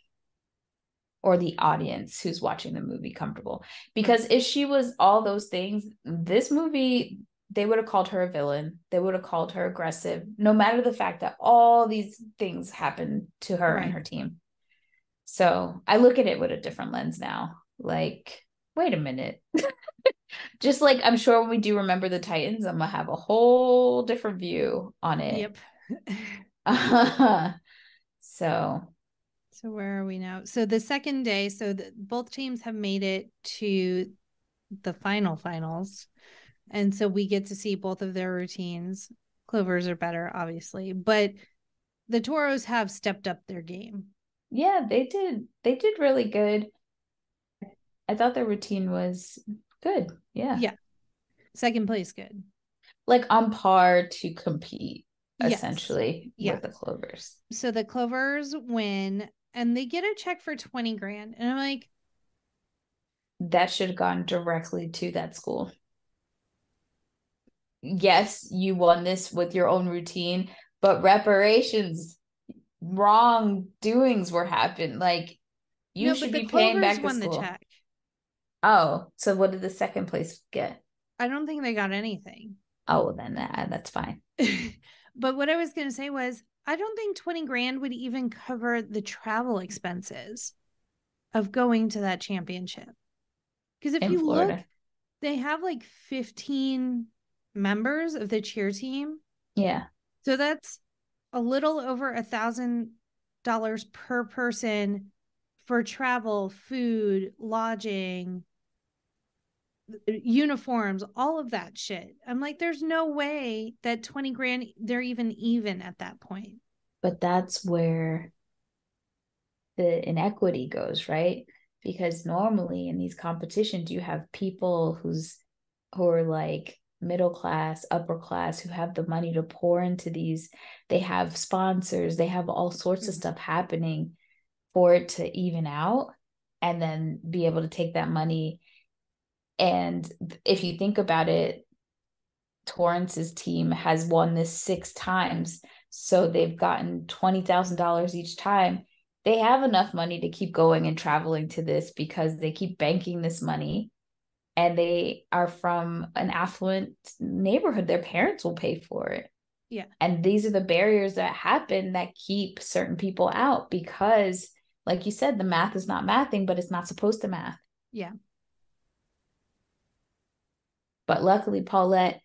or the audience who's watching the movie comfortable. Because if she was all those things, this movie, they would have called her a villain. They would have called her aggressive, no matter the fact that all these things happened to her and her team. So I look at it with a different lens now. Like, wait a minute. Just like, I'm sure when we do Remember the Titans, I'm going to have a whole different view on it. Yep. So where are we now? So the second day, both teams have made it to the finals. And so we get to see both of their routines. Clovers are better, obviously, but the Toros have stepped up their game. Yeah, they did really good. I thought their routine was good. Yeah. Second place, good. Like on par to compete, Yes. essentially, with the Clovers. So the Clovers win and they get a check for 20 grand. And I'm like, that should have gone directly to that school. Yes, you won this with your own routine, but reparations, wrongdoings were happening. Like, you should be paying back the school. The check. Oh, so what did the second place get? I don't think they got anything. Oh, well, then that's fine. But what I was going to say was, I don't think 20 grand would even cover the travel expenses of going to that championship. Because if you Florida. Look, they have like 15 members of the cheer team. Yeah. So that's a little over $1,000 per person for travel, food, lodging, uniforms, all of that shit. I'm like, there's no way that 20 grand, they're even at that point. But that's where the inequity goes, right? Because normally in these competitions, you have people who are like middle class, upper class, who have the money to pour into these. They have sponsors, they have all sorts of stuff happening for it to even out, and then be able to take that money. And if you think about it, Torrance's team has won this 6 times. So they've gotten $20,000 each time. They have enough money to keep going and traveling to this because they keep banking this money, and they are from an affluent neighborhood. Their parents will pay for it. Yeah. And these are the barriers that happen that keep certain people out because, like you said, the math is not mathing, but it's not supposed to math. Yeah. But luckily, Paulette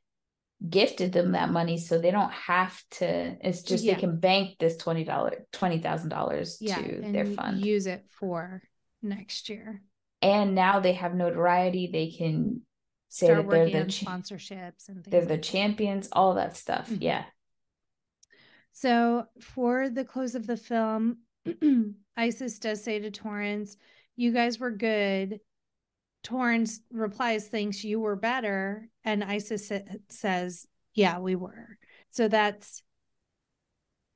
gifted them that money, so they don't have to. It's just they can bank this $20,000 to their fund. Use it for next year. And now they have notoriety. They can say start that they're working on sponsorships and things. They're the champions, all that stuff. Mm-hmm. Yeah. So for the close of the film, Isis does say to Torrance, "You guys were good." Torrance replies, "Thinks you were better." And Isis says, "Yeah, we were." So that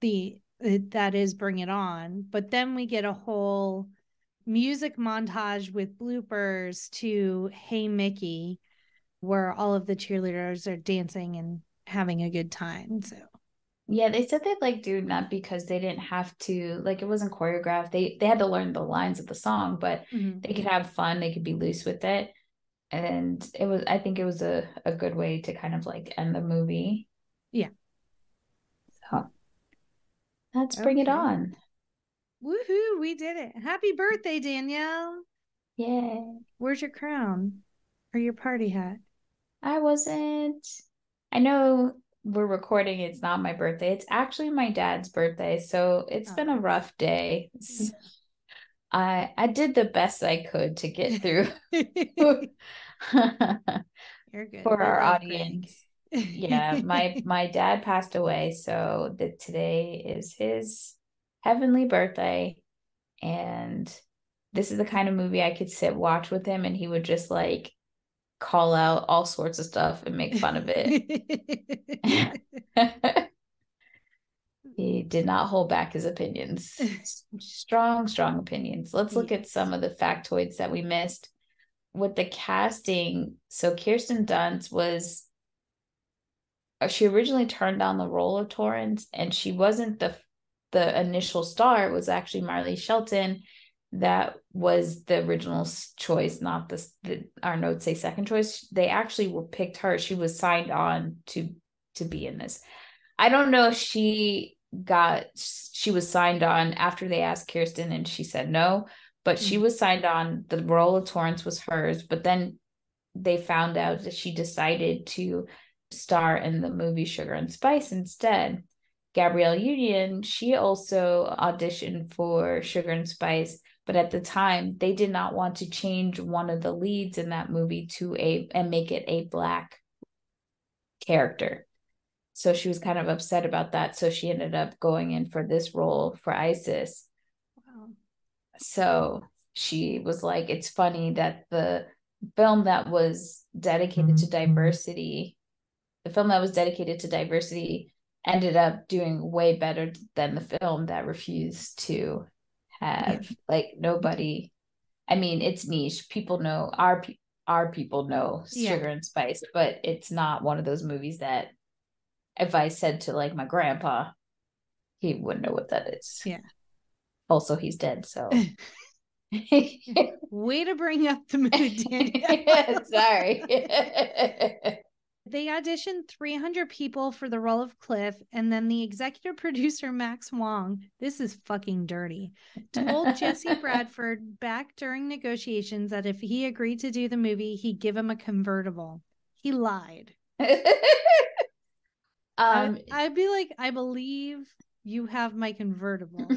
is Bring It On. But then we get a whole music montage with bloopers to Hey Mickey, where all of the cheerleaders are dancing and having a good time. So yeah, they said they'd like do not because they didn't have to, like, it wasn't choreographed. They had to learn the lines of the song, but they could have fun. They could be loose with it. And I think it was a good way to kind of like end the movie. Yeah. So let's bring it on. Woohoo, we did it. Happy birthday, Danielle. Yeah. Where's your crown or your party hat? I know we're recording, it's not my birthday. It's actually my dad's birthday. So it's been a rough day. I did the best I could to get through. You're good. For our audience. Yeah, my dad passed away. So today is his heavenly birthday. And this is the kind of movie I could watch with him, and he would just like call out all sorts of stuff and make fun of it. He did not hold back his opinions. Strong opinions. Let's look at some of the factoids that we missed with the casting. So Kirsten Dunst she originally turned down the role of Torrance, and she wasn't the initial star. It was actually Marley Shelton that was the original choice, not our notes say second choice. They actually picked her. She was signed on to be in this. I don't know if she was signed on after they asked Kirsten and she said no, but she was signed on. The role of Torrance was hers, but then they found out that she decided to star in the movie Sugar and Spice instead. Gabrielle Union, she also auditioned for Sugar and Spice, but at the time they did not want to change one of the leads in that movie and make it a Black character. So she was kind of upset about that. So she ended up going in for this role for Isis. Wow. So she was like, it's funny that the film that was dedicated to diversity, ended up doing way better than the film that refused to have like nobody. I mean, it's niche. People know our people know Sugar and Spice, but it's not one of those movies that if I said to like my grandpa, he wouldn't know what that is. Yeah. Also, he's dead, so. Way to bring up the mood, Danielle. Sorry. They auditioned 300 people for the role of Cliff, and then the executive producer, Max Wong, this is fucking dirty, told Jesse Bradford back during negotiations that if he agreed to do the movie, he'd give him a convertible. He lied. I'd be like, I believe you have my convertible.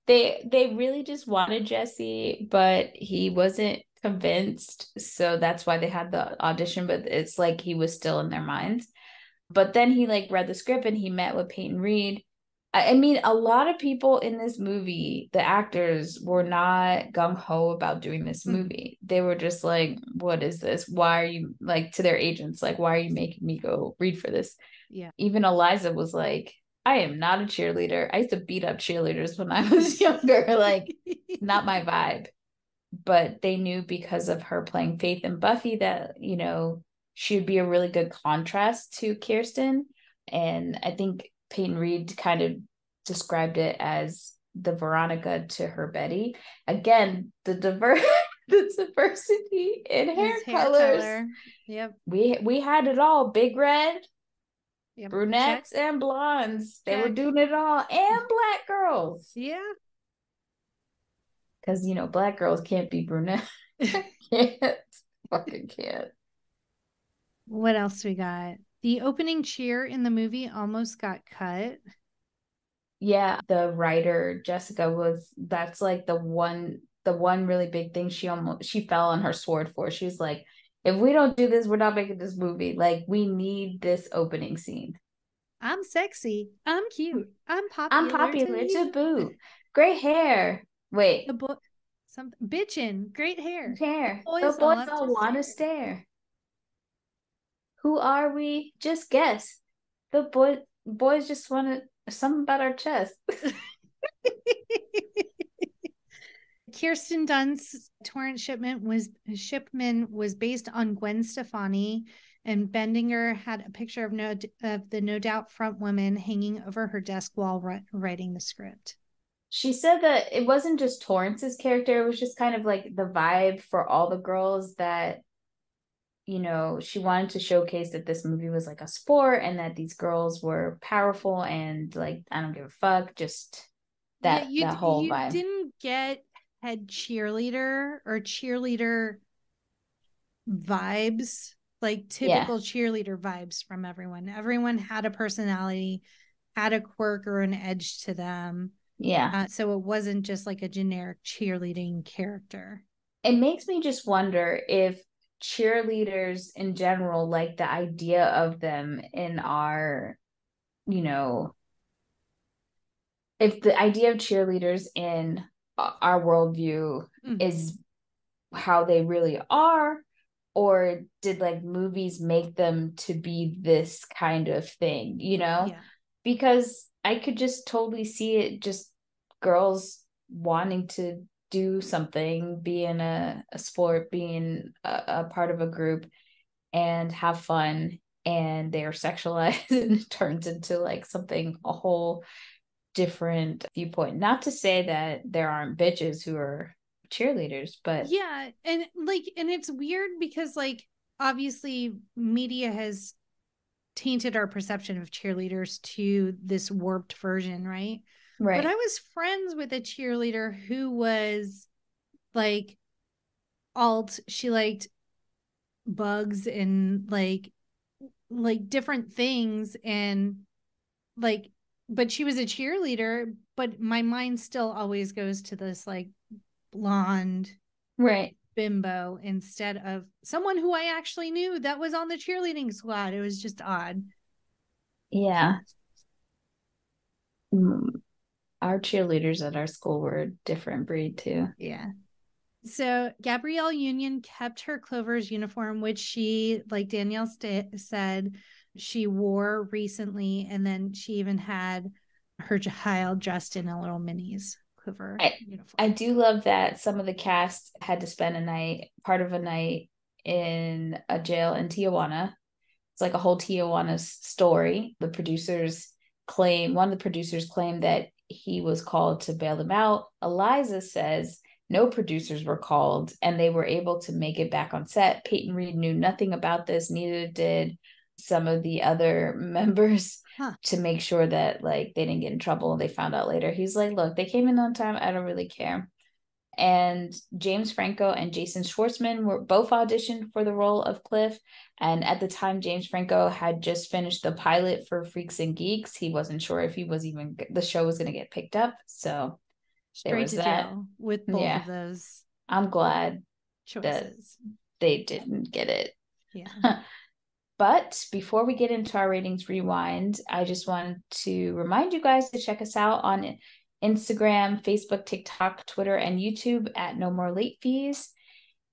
They really just wanted Jesse, but he wasn't convinced. So that's why they had the audition, but it's like he was still in their minds. But then he like read the script and he met with Peyton Reed. I mean, a lot of people in this movie, the actors, were not gung-ho about doing this movie. They were just like, what is this? Why are you, like, to their agents, like, why are you making me go read for this? Yeah. Even Eliza was like, I am not a cheerleader. I used to beat up cheerleaders when I was younger. Like, not my vibe. But they knew because of her playing Faith and Buffy that, you know, she would be a really good contrast to Kirsten. And I think Peyton Reed kind of described it as the Veronica to her Betty. Again, the diversity in hair colors. Color. Yep. We had it all. Big red, yep. Brunettes, check. And blondes. They were doing it all. And Black girls. Yeah. Because, you know, Black girls can't be brunette. Can't. Fucking can't. What else we got? The opening cheer in the movie almost got cut. Yeah, the writer Jessica that's like the one really big thing she fell on her sword for. She was like, if we don't do this, we're not making this movie. Like, we need this opening scene. I'm sexy. I'm cute. I'm popular to boot. Great hair. Wait. Bitchin'. Great hair. The boys all want to stare. Who are we? Just guess. The boys just want something about our chest. Kirsten Dunst's Torrance shipment was based on Gwen Stefani, and Bendinger had a picture of the No Doubt front woman hanging over her desk while writing the script. She said that it wasn't just Torrance's character, it was just kind of like the vibe for all the girls that, you know, she wanted to showcase that this movie was like a sport and that these girls were powerful and like, I don't give a fuck, just that whole vibe. You didn't get head cheerleader or cheerleader vibes, like typical cheerleader vibes from everyone. Everyone had a personality, had a quirk or an edge to them. Yeah. So it wasn't just like a generic cheerleading character. It makes me just wonder if cheerleaders in general, like the idea of them in our, you know, if the idea of cheerleaders in our worldview is how they really are, or did like movies make them to be this kind of thing, you know? Yeah. Because I could just totally see it, just girls wanting to do something, be in a sport, being a part of a group and have fun, and they are sexualized and it turns into like something, a whole different viewpoint. Not to say that there aren't bitches who are cheerleaders, but yeah, and it's weird because like obviously media has tainted our perception of cheerleaders to this warped version, right? But I was friends with a cheerleader who was like alt. She liked bugs and like different things, and like but she was a cheerleader, but my mind still always goes to this like blonde right bimbo instead of someone who I actually knew that was on the cheerleading squad. It was just odd. yeah. Our cheerleaders at our school were a different breed too. Yeah. So Gabrielle Union kept her Clovers uniform, which she, like Danielle said, she wore recently. And then she even had her child dressed in a little minis Clover uniform. I do love that some of the cast had to spend part of a night in a jail in Tijuana. It's like a whole Tijuana story. One of the producers claimed that he was called to bail them out. Eliza says no producers were called and they were able to make it back on set. Peyton Reed knew nothing about this, neither did some of the other members, to make sure that like they didn't get in trouble. They found out later. He's like, look, they came in on time. I don't really care. And James Franco and Jason Schwartzman were both auditioned for the role of Cliff. And at the time, James Franco had just finished the pilot for Freaks and Geeks. He wasn't sure if the show was going to get picked up. So straight to jail with both of those. I'm glad choices that they didn't get it. Yeah. But before we get into our ratings rewind, I just wanted to remind you guys to check us out on Instagram, Facebook, TikTok, Twitter, and YouTube at No More Late Fees.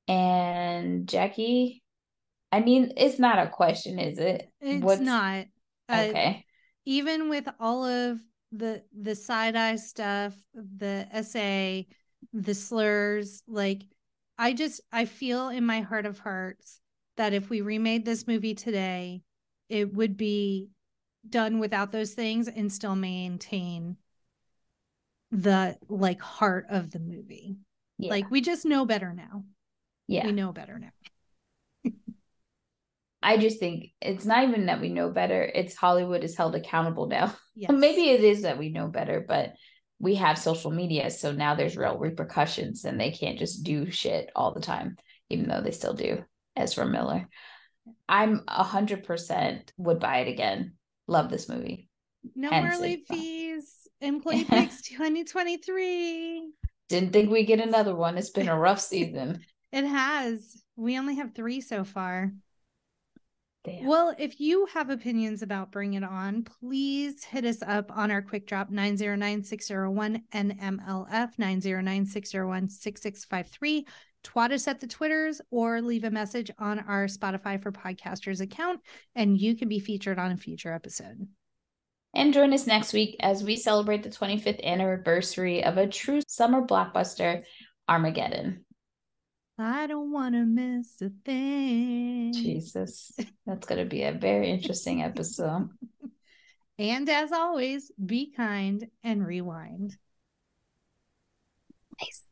And Jackie, I mean, it's not a question, is it? It's not. Okay. Even with all of the side-eye stuff, the essay, the slurs, like I feel in my heart of hearts that if we remade this movie today, it would be done without those things and still maintain the like heart of the movie. Yeah. Like we just know better now. Yeah. We know better now. I just think it's not even that we know better. It's Hollywood is held accountable now. Yes. Maybe it is that we know better, but we have social media. So now there's real repercussions and they can't just do shit all the time, even though they still do. Ezra Miller. I'm 100% would buy it again. Love this movie. No more late fees. Employee Picks 2023. Didn't think we'd get another one. It's been a rough season. It has. We only have 3 so far. Damn. Well, if you have opinions about Bring It On, please hit us up on our quick drop 909-601 NMLF 909-601-6653. Twat us at the Twitters or leave a message on our Spotify for Podcasters account, and you can be featured on a future episode. And join us next week as we celebrate the 25th anniversary of a true summer blockbuster, Armageddon. I don't want to miss a thing. Jesus, that's going to be a very interesting episode. And as always, be kind and rewind. Nice.